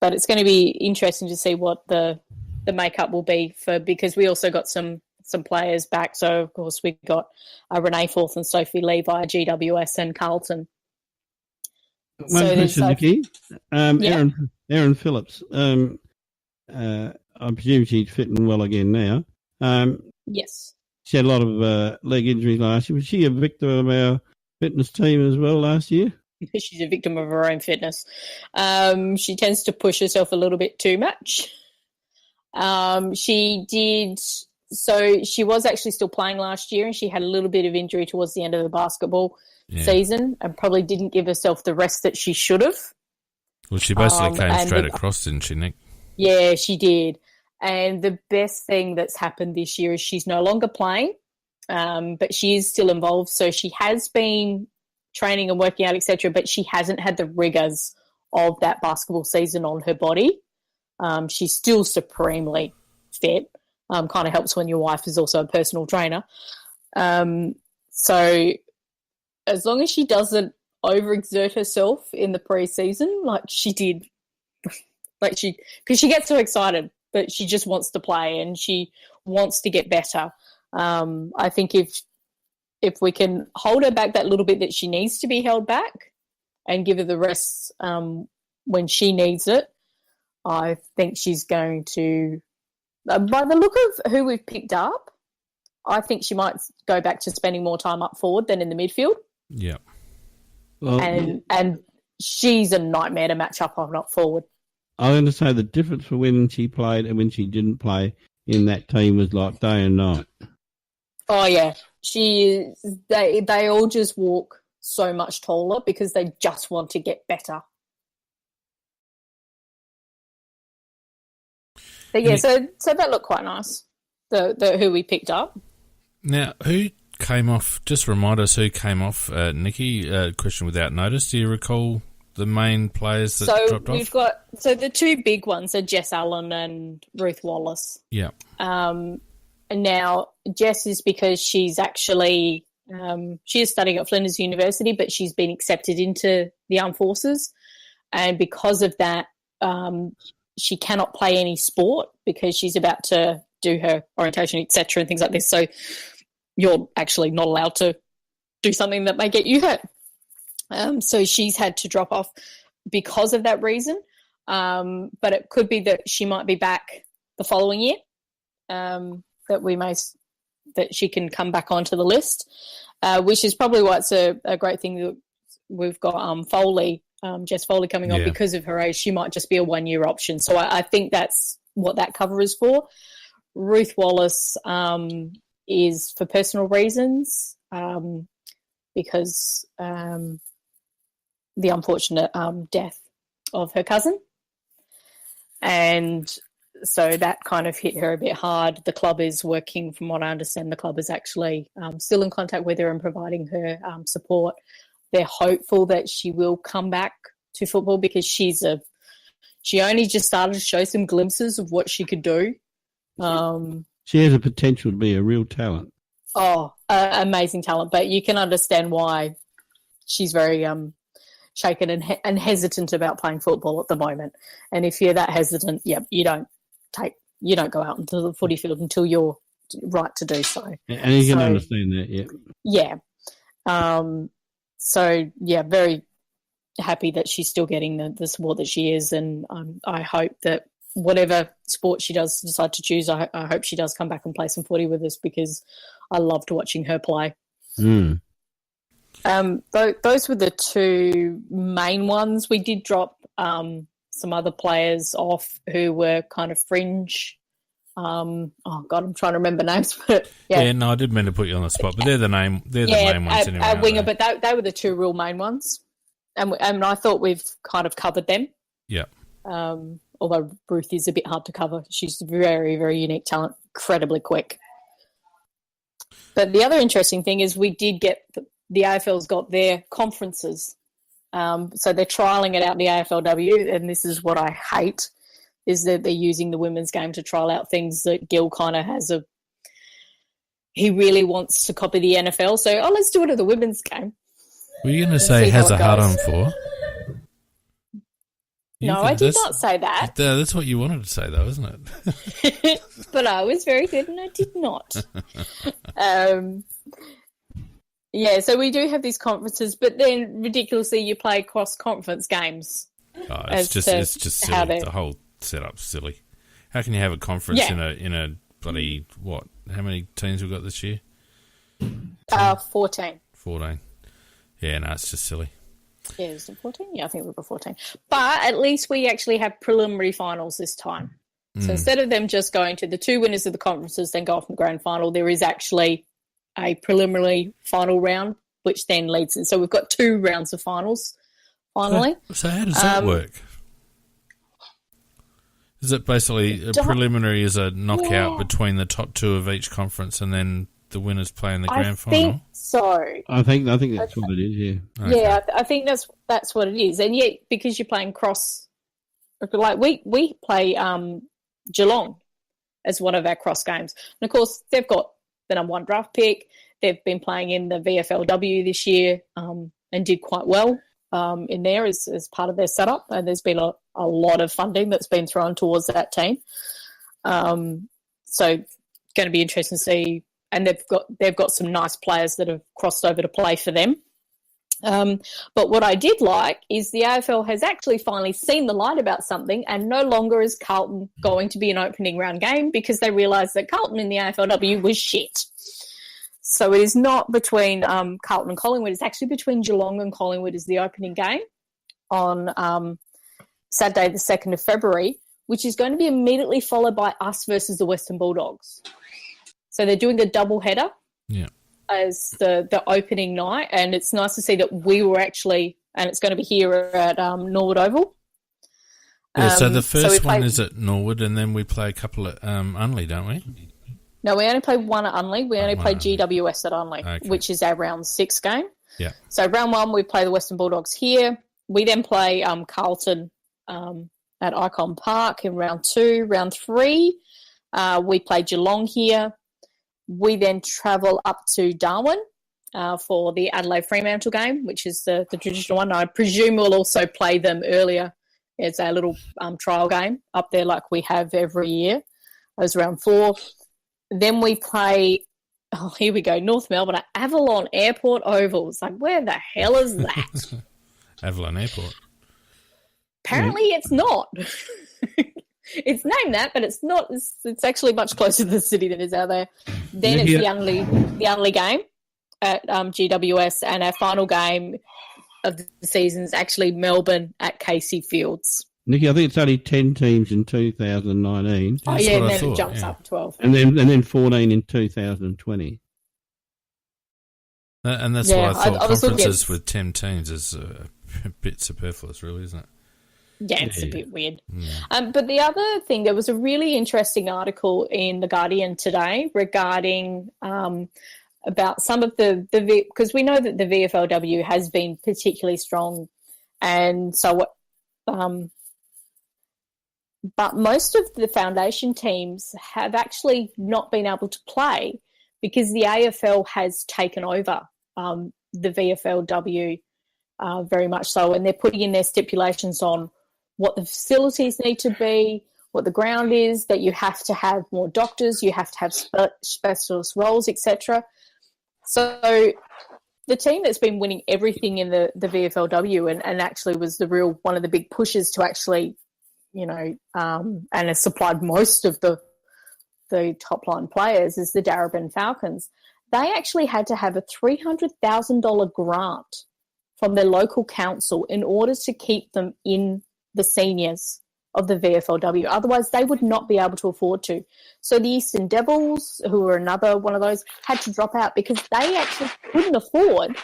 Speaker 3: it's going to be interesting to see what the makeup will be because we also got some players back. So of course we got Renee Forth and Sophie Levi, GWS and Carlton.
Speaker 4: One question, Nikki. Erin Phillips. I presume she's fitting well again now.
Speaker 3: Yes.
Speaker 4: She had a lot of leg injuries last year. Was she a victim of our fitness team as well last year?
Speaker 3: She's a victim of her own fitness. She tends to push herself a little bit too much. She was actually still playing last year, and she had a little bit of injury towards the end of the basketball season and probably didn't give herself the rest that she should have.
Speaker 1: Well, she basically came straight across, didn't she, Nick?
Speaker 3: Yeah, she did. And the best thing that's happened this year is she's no longer playing, but she is still involved. So she has been training and working out, etc., but she hasn't had the rigours of that basketball season on her body. She's still supremely fit. Kind of helps when your wife is also a personal trainer. So as long as she doesn't overexert herself in the pre-season like she did, because she gets so excited, but she just wants to play and she wants to get better. I think if we can hold her back that little bit that she needs to be held back and give her the rest when she needs it, I think she's going to, by the look of who we've picked up, I think she might go back to spending more time up forward than in the midfield.
Speaker 1: Yeah.
Speaker 4: Well,
Speaker 3: and she's a nightmare to match up on up forward.
Speaker 4: I was going to say the difference for when she played and when she didn't play in that team was like day and night.
Speaker 3: Oh, yeah. They all just walk so much taller because they just want to get better. But yeah, so that looked quite nice, the who we picked up.
Speaker 1: Now, who came off, just remind us who came off, Nikki, question without notice. Do you recall the main players that dropped off?
Speaker 3: So the two big ones are Jess Allen and Ruth Wallace.
Speaker 1: Yeah.
Speaker 3: And now Jess is because she's actually she is studying at Flinders University, but she's been accepted into the Armed Forces, and because of that, she cannot play any sport because she's about to do her orientation, etc., and things like this. So you're actually not allowed to do something that may get you hurt. So she's had to drop off because of that reason. But it could be that she might be back the following year, that she can come back onto the list, which is probably why it's a great thing that we've got Foley, Jess Foley coming on because of her age. She might just be a 1-year option. So I think that's what that cover is for. Ruth Wallace is for personal reasons because the unfortunate death of her cousin. And so that kind of hit her a bit hard. The club is working, from what I understand, the club is actually still in contact with her and providing her support. They're hopeful that she will come back to football because she only just started to show some glimpses of what she could do.
Speaker 4: She has a potential to be a real talent.
Speaker 3: Amazing talent, but you can understand why she's very shaken and hesitant about playing football at the moment. And if you're that hesitant, you don't go out into the footy field until you're right to do so.
Speaker 4: And you can understand that,
Speaker 3: yeah. Very happy that she's still getting the support that she is, and I hope that whatever sport she does decide to choose, I hope she does come back and play some footy with us because I loved watching her play.
Speaker 4: Mm.
Speaker 3: Those were the two main ones. We did drop some other players off who were kind of fringe. I'm trying to remember names, but
Speaker 1: no, I didn't mean to put you on the spot, but they're the main ones anyway.
Speaker 3: At winger, but they were the two real main ones, and I thought we've kind of covered them.
Speaker 1: Yeah.
Speaker 3: Although Ruth is a bit hard to cover, she's a very, very unique talent, incredibly quick. But the other interesting thing is we did get the AFL's got their conferences. So they're trialling it out in the AFLW, and this is what I hate, is that they're using the women's game to trial out things that Gil kind of has he really wants to copy the NFL. So, let's do it at the women's game.
Speaker 1: Were you going to say has a hard on for?
Speaker 3: No, I did not say that.
Speaker 1: That's what you wanted to say, though, isn't
Speaker 3: it? But I was very good, and I did not. So we do have these conferences, but then ridiculously you play cross-conference games.
Speaker 1: It's just silly. The whole setup's silly. How can you have a conference in a bloody what? How many teams we've got this year?
Speaker 3: 14.
Speaker 1: 14. Yeah, no, it's just silly.
Speaker 3: Yeah, is it 14? Yeah, I think we've got 14. But at least we actually have preliminary finals this time. So instead of them just going to the two winners of the conferences, then go off in the grand final, there is actually a preliminary final round, which then leads in. So we've got 2 rounds of finals, finally.
Speaker 1: So how does that work? Is it basically a preliminary is a knockout between the top 2 of each conference and then the winners play in the grand final?
Speaker 3: I think so.
Speaker 4: I think that's what it is, yeah.
Speaker 3: Okay. Yeah, I think that's what it is. And yet, because you're playing cross, like we play Geelong as one of our cross games. And, of course, they've got the number 1 draft pick. They've been playing in the VFLW this year and did quite well in there as part of their setup. And there's been a lot of funding that's been thrown towards that team. So going to be interesting to see. And they've got some nice players that have crossed over to play for them. But what I did like is the AFL has actually finally seen the light about something, and no longer is Carlton going to be an opening round game because they realised that Carlton in the AFLW was shit. So it is not between Carlton and Collingwood. It's actually between Geelong and Collingwood is the opening game on Saturday the 2nd of February, which is going to be immediately followed by us versus the Western Bulldogs. So they're doing a double header as the opening night, and it's nice to see that we were actually, and it's going to be here at Norwood Oval.
Speaker 1: Yeah, so the first one is at Norwood, and then we play a couple at Unley, don't we?
Speaker 3: No, we only play one at Unley. We only play GWS at Unley, which is our round 6 game.
Speaker 1: Yeah.
Speaker 3: So round 1, we play the Western Bulldogs here. we then play Carlton at Icon Park in round 2. Round 3, we play Geelong here. We then travel up to Darwin for the Adelaide Fremantle game, which is the traditional one. I presume we'll also play them earlier as a little trial game up there like we have every year. That was round 4. Then we play, here we go, North Melbourne at Avalon Airport Oval. It's like, where the hell is that?
Speaker 1: Avalon Airport.
Speaker 3: Apparently it's not. It's named that, but it's not. It's actually much closer to the city than it is out there. Then it's the only game at GWS, and our final game of the season is actually Melbourne at Casey Fields.
Speaker 4: Nikki, I think it's only 10 teams in 2019.
Speaker 3: Oh, yeah, and then it jumps up 12.
Speaker 4: And then 14 in 2020.
Speaker 1: And that's why I thought conferences with 10 teams is a bit superfluous, really, isn't it?
Speaker 3: Yeah, it's a bit weird. Yeah. But the other thing, there was a really interesting article in The Guardian today regarding about some of the because we know that the VFLW has been particularly strong, and so but most of the foundation teams have actually not been able to play because the AFL has taken over the VFLW very much so, and they're putting in their stipulations on what the facilities need to be, what the ground is, that you have to have more doctors, you have to have specialist roles, etc. So the team that's been winning everything in the VFLW and actually was one of the big pushes to actually, and has supplied most of the top-line players is the Darebin Falcons. They actually had to have a $300,000 grant from their local council in order to keep them in the seniors of the VFLW. Otherwise, they would not be able to afford to. So the Eastern Devils, who were another one of those, had to drop out because they actually couldn't afford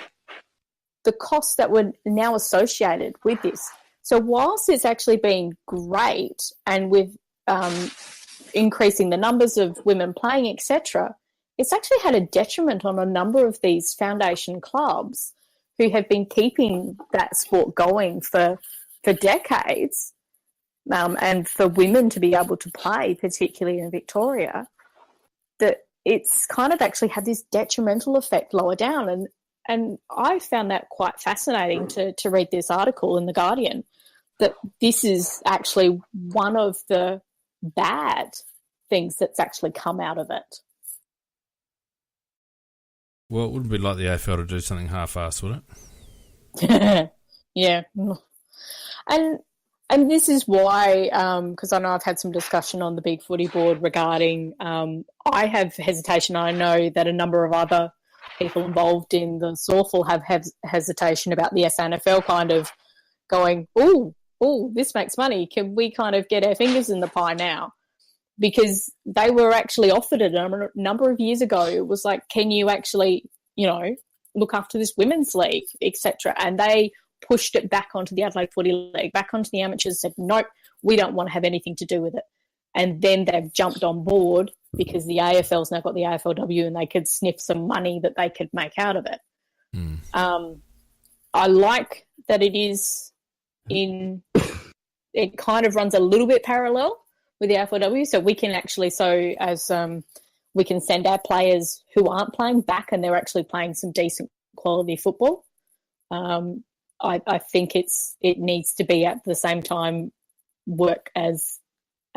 Speaker 3: the costs that were now associated with this. So whilst it's actually been great and with increasing the numbers of women playing, etc., it's actually had a detriment on a number of these foundation clubs who have been keeping that sport going for decades, and for women to be able to play, particularly in Victoria, that it's kind of actually had this detrimental effect lower down. And I found that quite fascinating to read this article in The Guardian, that this is actually one of the bad things that's actually come out of it.
Speaker 1: Well, it wouldn't be like the AFL to do something half-assed, would it?
Speaker 3: Yeah. And this is why, because I know I've had some discussion on the Big Footy Board regarding, I have hesitation. I know that a number of other people involved in the SANFL have hesitation about the SANFL kind of going, oh, this makes money. Can we kind of get our fingers in the pie now? Because they were actually offered it a number of years ago. It was like, can you actually, look after this women's league, etc. And they pushed it back onto the Adelaide Footy League, back onto the amateurs, said, nope, we don't want to have anything to do with it. And then they've jumped on board because the AFL's now got the AFLW and they could sniff some money that they could make out of it. I like that it is it kind of runs a little bit parallel with the AFLW, so we can actually, we can send our players who aren't playing back and they're actually playing some decent quality football. I think it needs to be at the same time work as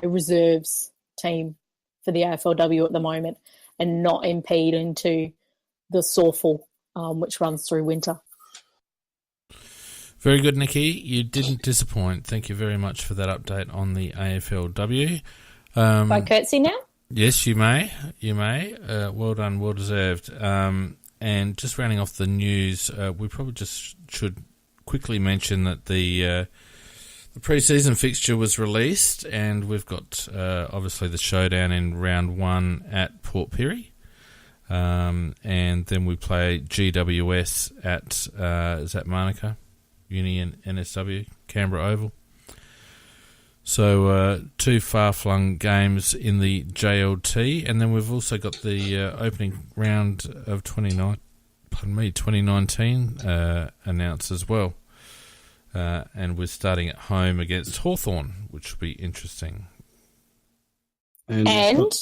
Speaker 3: a reserves team for the AFLW at the moment and not impede into the SANFL, which runs through winter.
Speaker 1: Very good, Nikki. You didn't disappoint. Thank you very much for that update on the AFLW.
Speaker 3: By curtsy now?
Speaker 1: Yes, you may. Well done, well deserved. And just rounding off the news, we probably just should quickly mention that the pre-season fixture was released, and we've got obviously the showdown in round 1 at Port Pirie, and then we play GWS at is that Manuka Uni and NSW Canberra Oval. So 2 far-flung games in the JLT, and then we've also got the opening round of 2019 announced as well. and we're starting at home against Hawthorne, which will be interesting.
Speaker 3: And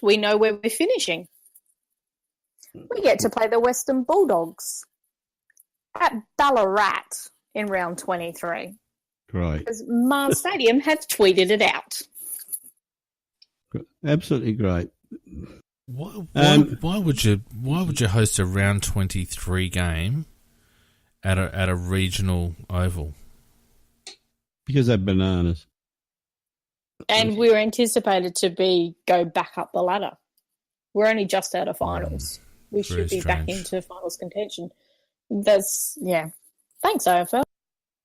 Speaker 3: we know where we're finishing. We get to play the Western Bulldogs at Ballarat in round 23.
Speaker 4: Great.
Speaker 3: Because Mars Stadium has tweeted it out.
Speaker 4: Absolutely great.
Speaker 1: Why would you host a round 23 game at a regional oval?
Speaker 4: Because they're bananas.
Speaker 3: And we were anticipated to go back up the ladder. We're only just out of finals. We should be back into finals contention. Thanks, AFL.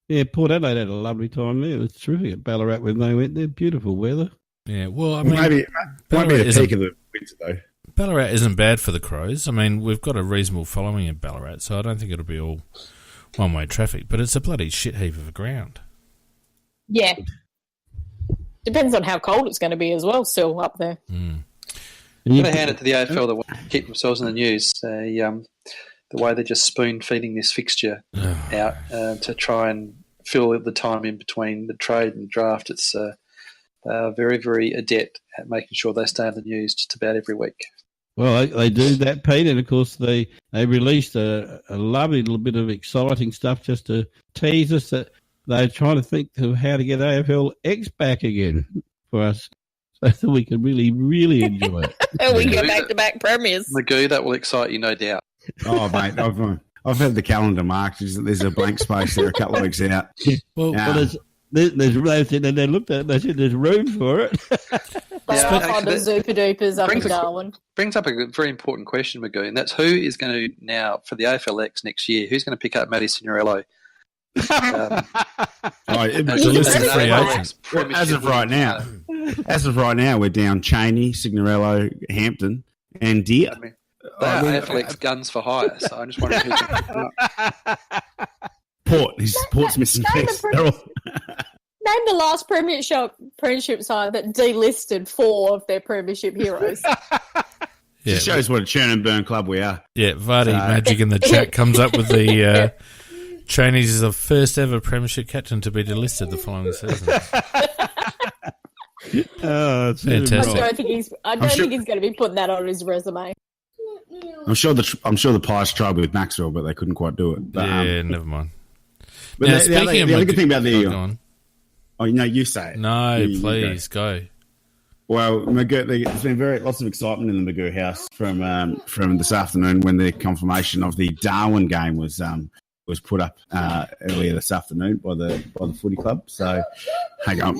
Speaker 4: Yeah, Port Adelaide had a lovely time there. It was terrific at Ballarat when they went there. Beautiful weather.
Speaker 1: Yeah, well, I mean,
Speaker 5: maybe the peak of the winter, though.
Speaker 1: Ballarat isn't bad for the Crows. I mean, we've got a reasonable following in Ballarat, so I don't think it'll be all one-way traffic. But it's a bloody shit heap of a ground.
Speaker 3: Yeah. Depends on how cold it's going to be as well, still up there.
Speaker 2: I'm going to hand it to the AFL that want to keep themselves in the news. The way they're just spoon-feeding this fixture out to try and fill the time in between the trade and the draft. It's very, very adept at making sure they stay in the news just about every week.
Speaker 4: Well, they do that, Pete, and of course they released a lovely little bit of exciting stuff just to tease us that they're trying to think of how to get AFL X back again for us so that we can really, really enjoy it.
Speaker 3: And we go back-to-back premiers.
Speaker 2: Magoo, that will excite you, no doubt.
Speaker 5: Oh, mate, I've had the calendar marked. There's a blank space there a couple of weeks out.
Speaker 4: Well, there's they looked at it, they said there's room for it.
Speaker 3: They are on the Zupa-Dupers up in Darwin.
Speaker 2: Brings up a very important question, Magoo, and that's who is going to now, for the AFLX next year, who's going to pick up Matty Signorello?
Speaker 1: It's a list of free agents.
Speaker 5: As of right now, we're down Cheney, Signorello, Hampton, and Deer.
Speaker 2: They are AFLX guns for hire, so I'm just wondering who's going to pick up.
Speaker 5: Port's missing piece.
Speaker 3: Name the last premiership side that delisted 4 of their premiership heroes.
Speaker 5: Yeah, it shows what a churn and burn club we are.
Speaker 1: Yeah, Vardy Magic in the chat comes up with the Cheneys is the first ever premiership captain to be delisted the following season.
Speaker 4: Oh, it's
Speaker 1: fantastic.
Speaker 3: I don't think he's going to be putting that on his resume.
Speaker 5: I'm sure the Pies tried with Maxwell, but they couldn't quite do it. But,
Speaker 1: never mind.
Speaker 5: But
Speaker 1: now,
Speaker 5: the other good thing about
Speaker 1: the...
Speaker 5: Oh, no, you say it.
Speaker 1: No, please, go.
Speaker 5: Well, there's been lots of excitement in the Magoo house from this afternoon when the confirmation of the Darwin game was put up earlier this afternoon by the footy club. So, hang on,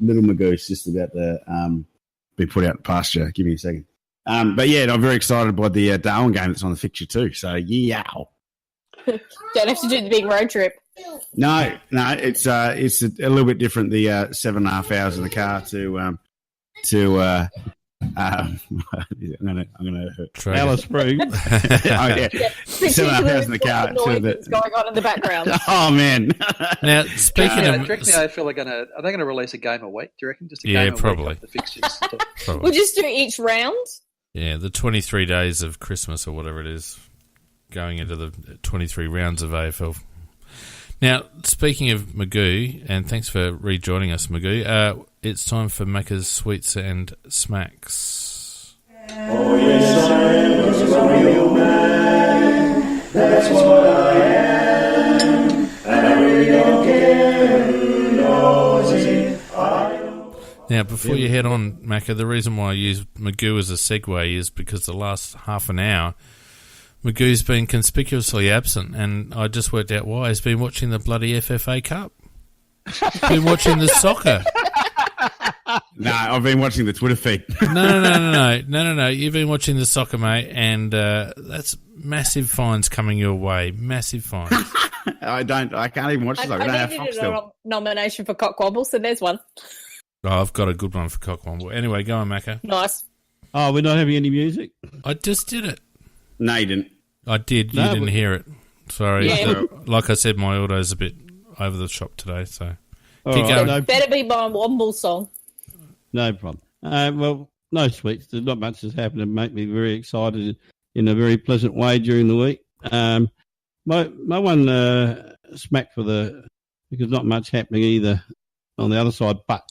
Speaker 5: little Magoo's just about to be put out to pasture. Give me a second. But yeah, I'm very excited by the Darwin game that's on the fixture too. So, yow.
Speaker 3: Don't have to do the big road trip.
Speaker 5: No, it's a little bit different. The 7.5 hours in the car I'm gonna
Speaker 4: Alice Springs.
Speaker 5: Oh yeah, 7.5 hours in the car.
Speaker 3: What's going on in the background?
Speaker 5: Oh man!
Speaker 1: Now speaking of,
Speaker 2: do you reckon the AFL are they going to release a game a week? Do you reckon just a game
Speaker 1: probably.
Speaker 2: A week of the fixtures?
Speaker 1: Probably.
Speaker 3: We'll just do each round.
Speaker 1: Yeah, the 23 days of Christmas or whatever it is, going into the 23 rounds of AFL. Now, speaking of Magoo, and thanks for rejoining us, Magoo, it's time for Macca's Sweets and Smacks.
Speaker 6: Oh, yes, I am a real man. That's what I am. And I really don't care who knows it.
Speaker 1: Now, before you head on, Macca, the reason why I use Magoo as a segue is because the last half an hour, Magoo's been conspicuously absent, and I just worked out why. He's been watching the bloody FFA Cup. He's been watching the soccer.
Speaker 5: No, I've been watching the Twitter feed.
Speaker 1: No. You've been watching the soccer, mate, and that's massive fines coming your way. Massive fines.
Speaker 5: I can't even watch the soccer.
Speaker 3: I needed a nomination for Cockwomble, so there's one.
Speaker 1: Oh, I've got a good one for Cockwomble. Anyway, go on, Macca.
Speaker 3: Nice.
Speaker 4: Oh, we're not having any music?
Speaker 1: I just did it.
Speaker 5: No, you didn't.
Speaker 1: I did. You didn't hear it. Sorry.
Speaker 3: Yeah.
Speaker 1: Like I said, my auto's a bit over the shop today, so
Speaker 4: keep
Speaker 1: going.
Speaker 4: No,
Speaker 3: better be my Womble song.
Speaker 4: No problem. Well, no sweets. There's not much that's happened to make me very excited in a very pleasant way during the week. My one smack because not much happening either on the other side. But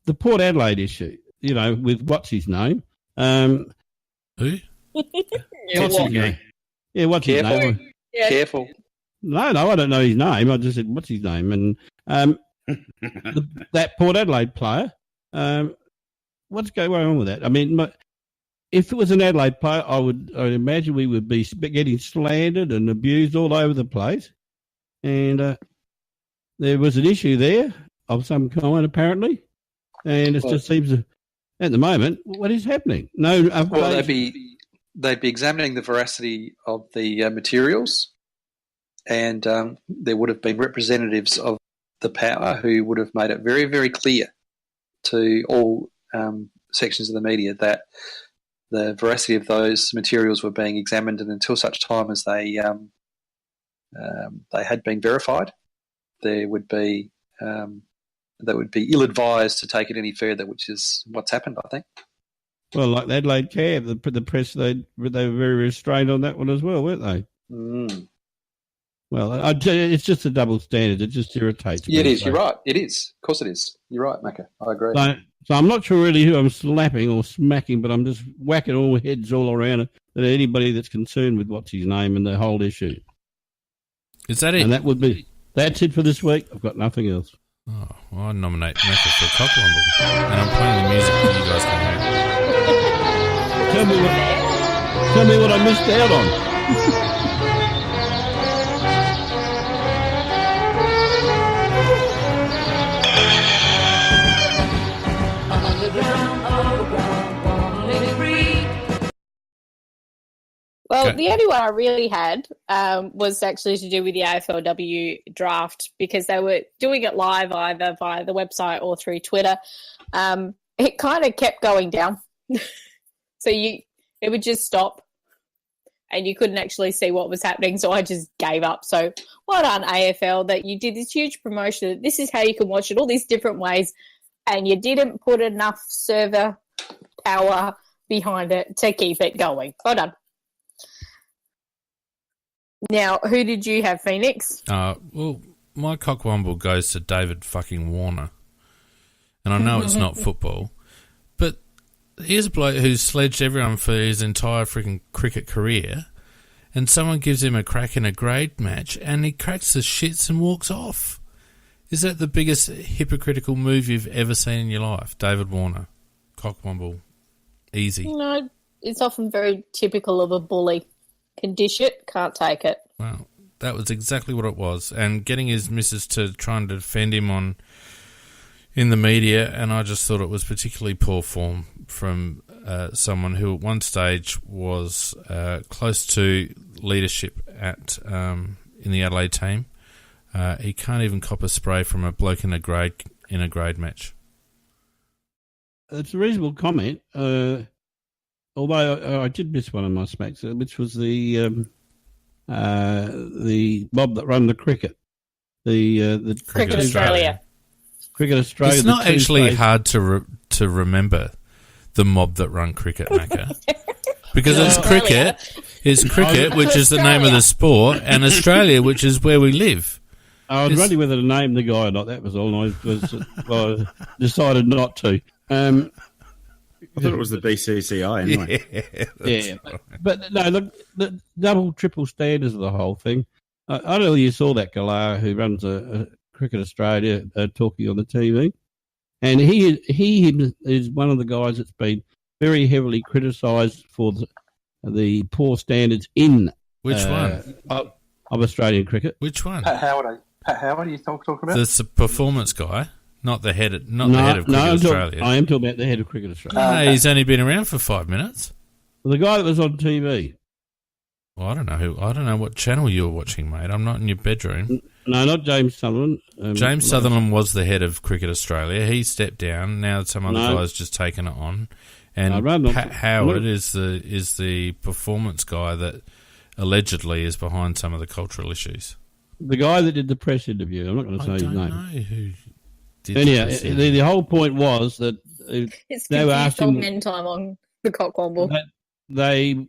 Speaker 4: the Port Adelaide issue, with what's his name?
Speaker 1: Who?
Speaker 4: What's his name? Yeah, what's his name?
Speaker 3: Yeah.
Speaker 2: Careful.
Speaker 4: No, I don't know his name. I just said, what's his name? And that Port Adelaide player, what's going on with that? I mean, if it was an Adelaide player, I would imagine we would be getting slandered and abused all over the place. And there was an issue there of some kind, apparently. And it just seems, at the moment, what is happening? No,
Speaker 2: well, they'd be examining the veracity of the materials, and there would have been representatives of the power who would have made it very, very clear to all sections of the media that the veracity of those materials were being examined, and until such time as they had been verified, they would be ill-advised to take it any further, which is what's happened, I think.
Speaker 4: Well, like the Adelaide Cab, the press, they were very restrained on that one as well, weren't they?
Speaker 2: Mm.
Speaker 4: Well, it's just a double standard. It just irritates me.
Speaker 2: Yeah, it is. You're right. It is. Of course it is. You're right, Macca. I agree.
Speaker 4: So I'm not sure really who I'm slapping or smacking, but I'm just whacking all heads all around at anybody that's concerned with what's his name and the whole issue.
Speaker 1: Is that it?
Speaker 4: And that's it for this week. I've got nothing else.
Speaker 1: Oh, well, I nominate Macca for Cockwomble, and I'm playing the music that you guys can hear.
Speaker 4: Tell me what I missed out on.
Speaker 3: Well, the only one I really had was actually to do with the AFLW draft, because they were doing it live either via the website or through Twitter. It kind of kept going down. So it would just stop and you couldn't actually see what was happening. So I just gave up. So well done, AFL, that you did this huge promotion. This is how you can watch it, all these different ways, and you didn't put enough server power behind it to keep it going. Well done. Now, who did you have, Phoenix?
Speaker 1: Well, my Cockwomble goes to David fucking Warner. And I know it's not football, but here's a bloke who's sledged everyone for his entire freaking cricket career, and someone gives him a crack in a grade match, and he cracks the shits and walks off. Is that the biggest hypocritical move you've ever seen in your life? David Warner, Cockwomble, easy.
Speaker 3: No, it's often very typical of a bully. Can dish it, can't take it.
Speaker 1: Well, that was exactly what it was. And getting his missus to try and defend him in the media, and I just thought it was particularly poor form from someone who at one stage was close to leadership in the Adelaide team. He can't even cop a spray from a bloke in a grade match.
Speaker 4: It's a reasonable comment. Although I did miss one of my smacks, which was the mob that run the cricket. The
Speaker 3: Cricket Australia.
Speaker 4: Cricket Australia.
Speaker 1: It's not actually hard to remember the mob that run cricket, Macca. Because it's cricket, which is the name of the sport, and Australia, which is where we live.
Speaker 4: I was wondering whether to name the guy or not. That was all. I decided not to.
Speaker 5: I thought it was the BCCI anyway.
Speaker 4: Yeah. But no, look, the double, triple standards of the whole thing. I don't know if you saw that Galar who runs a Cricket Australia talking on the TV. And he is one of the guys that's been very heavily criticised for the poor standards in
Speaker 1: which one
Speaker 4: of Australian cricket.
Speaker 1: Which one?
Speaker 2: Pat Howard, are you talking about?
Speaker 1: The performance guy. Not the head of Cricket Australia.
Speaker 4: I am talking about the head of Cricket Australia.
Speaker 1: No, he's only been around for 5 minutes.
Speaker 4: Well, the guy that was on TV.
Speaker 1: Well, I don't know what channel you were watching, mate. I'm not in your bedroom.
Speaker 4: No, not James Sutherland.
Speaker 1: James Sutherland was the head of Cricket Australia. He stepped down. Now some other guy's just taken it on. And Pat Howard is the performance guy that allegedly is behind some of the cultural issues.
Speaker 4: The guy that did the press interview. I'm not going to say his name.
Speaker 1: I don't know who.
Speaker 4: Anyhow, the whole point was that they were asking
Speaker 3: men time on the Cockwomble.
Speaker 4: They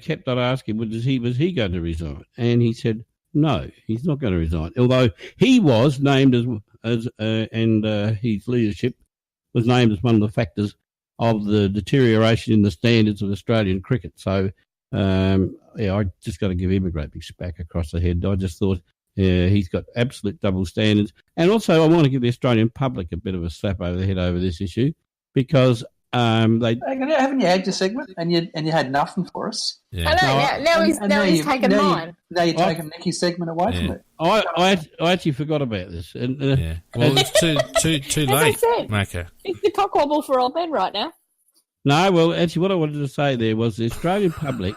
Speaker 4: kept on asking, was he going to resign? And he said, No, he's not going to resign. Although he was named and his leadership was named as one of the factors of the deterioration in the standards of Australian cricket. So, I just got to give him a great big smack across the head. I just thought he's got absolute double standards. And also, I want to give the Australian public a bit of a slap over the head over this issue because haven't
Speaker 2: you had your segment and you had nothing for us?
Speaker 3: Yeah. I know. Now he's taken mine.
Speaker 2: Now you're taking Nicky's segment away from it.
Speaker 4: I actually forgot about this. And,
Speaker 1: Well, it's too late, Macca.
Speaker 3: It's the cockwobble for old men right now.
Speaker 4: No, well, actually, what I wanted to say there was the Australian public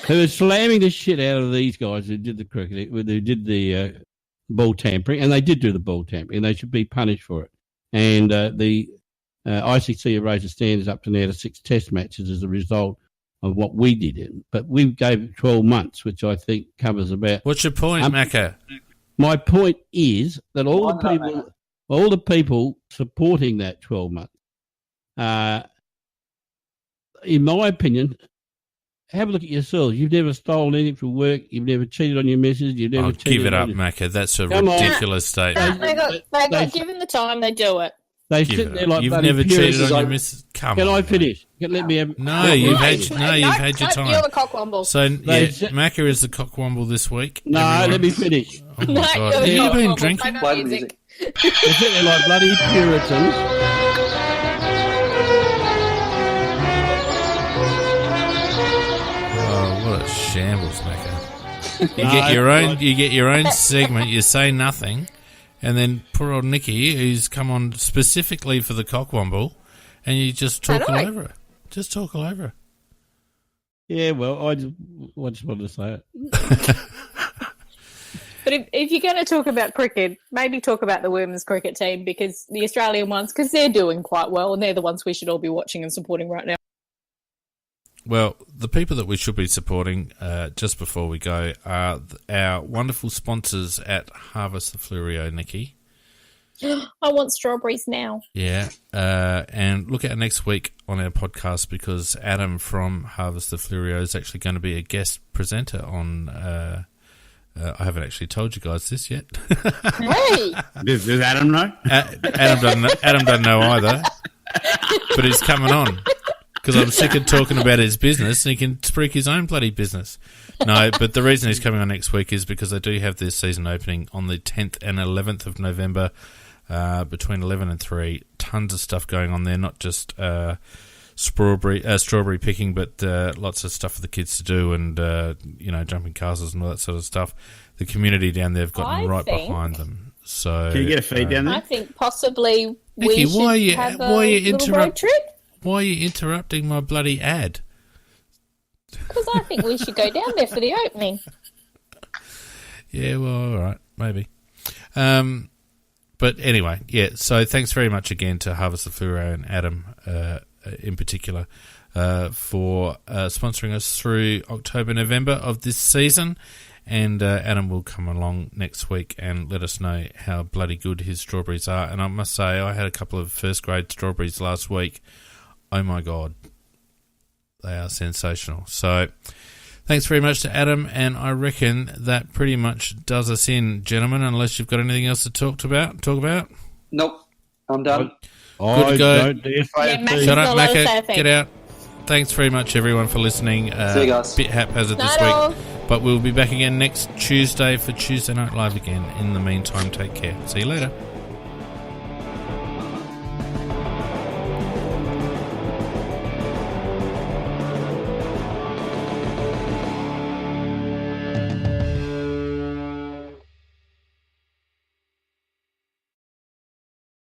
Speaker 4: who are slamming the shit out of these guys who did the cricket, who did the ball tampering, and they did do the ball tampering, and they should be punished for it. And the ICC have raised the standards up to now to 6 test matches as a result of what we did. But we gave it 12 months, which I think covers about...
Speaker 1: What's your point, Macca?
Speaker 4: My point is that all the people supporting that 12 months, in my opinion, have a look at yourselves. You've never stolen anything from work. You've never cheated on your missus. You've never cheated.
Speaker 1: Give it up, Macca. That's a ridiculous statement.
Speaker 3: They got given the time, they do it.
Speaker 4: They sit there like
Speaker 1: you've
Speaker 4: bloody
Speaker 1: never
Speaker 4: purists.
Speaker 1: cheated on your missus. Come
Speaker 4: Can
Speaker 1: on,
Speaker 4: I finish?
Speaker 1: Mate.
Speaker 4: Let me have.
Speaker 1: No, you've had your time.
Speaker 3: You're the cockwomble.
Speaker 1: So Macca is the cockwomble this week.
Speaker 4: No,
Speaker 1: everyone.
Speaker 4: let me finish.
Speaker 1: Oh my God. Have you been drinking?
Speaker 2: Play music.
Speaker 4: They sit there like bloody Puritans.
Speaker 1: Oh, what a shambles, Macca. You get your own segment. You say nothing. And then poor old Nicky, who's come on specifically for the cockwomble, and you just talk all over her. Just talk all over her.
Speaker 4: Yeah, well, I just wanted to say it.
Speaker 3: But if you're going to talk about cricket, maybe talk about the women's cricket team, because the Australian ones, because they're doing quite well, and they're the ones we should all be watching and supporting right now.
Speaker 1: Well, the people that we should be supporting, just before we go, are our wonderful sponsors at Harvest the Fluorio, Nikki.
Speaker 3: I want strawberries now.
Speaker 1: Yeah, and look out next week on our podcast because Adam from Harvest the Fluorio is actually going to be a guest presenter on... I haven't actually told you guys this yet.
Speaker 3: Hey!
Speaker 5: Does Adam know?
Speaker 1: Adam doesn't know either, but he's coming on. Because I'm sick of talking about his business, and he can speak his own bloody business. No, but the reason he's coming on next week is because they do have their season opening on the 10th and 11th of November, between 11 and 3. Tons of stuff going on there, not just strawberry picking, but lots of stuff for the kids to do, and jumping castles and all that sort of stuff. The community down there have gotten behind them. So
Speaker 5: can you get a feed down there?
Speaker 3: I think possibly
Speaker 1: Nikki,
Speaker 3: we should have a little road trip.
Speaker 1: Why are you interrupting my bloody ad?
Speaker 3: Because I think we should go down there for the opening.
Speaker 1: Yeah, well, all right, maybe. But anyway, yeah, so thanks very much again to Harvest the Fluoro and Adam in particular for sponsoring us through October, November of this season. And Adam will come along next week and let us know how bloody good his strawberries are. And I must say, I had a couple of first-grade strawberries last week. Oh, my God. They are sensational. So thanks very much to Adam, and I reckon that pretty much does us in, gentlemen, unless you've got anything else to talk about.
Speaker 2: Nope. I'm done.
Speaker 1: Good to go.
Speaker 3: Shut
Speaker 1: up, Macca. Get out. Thanks very much, everyone, for listening.
Speaker 2: See you guys.
Speaker 1: Bit haphazard this week, but we'll be back again next Tuesday for Tuesday Night Live again. In the meantime, take care. See you later.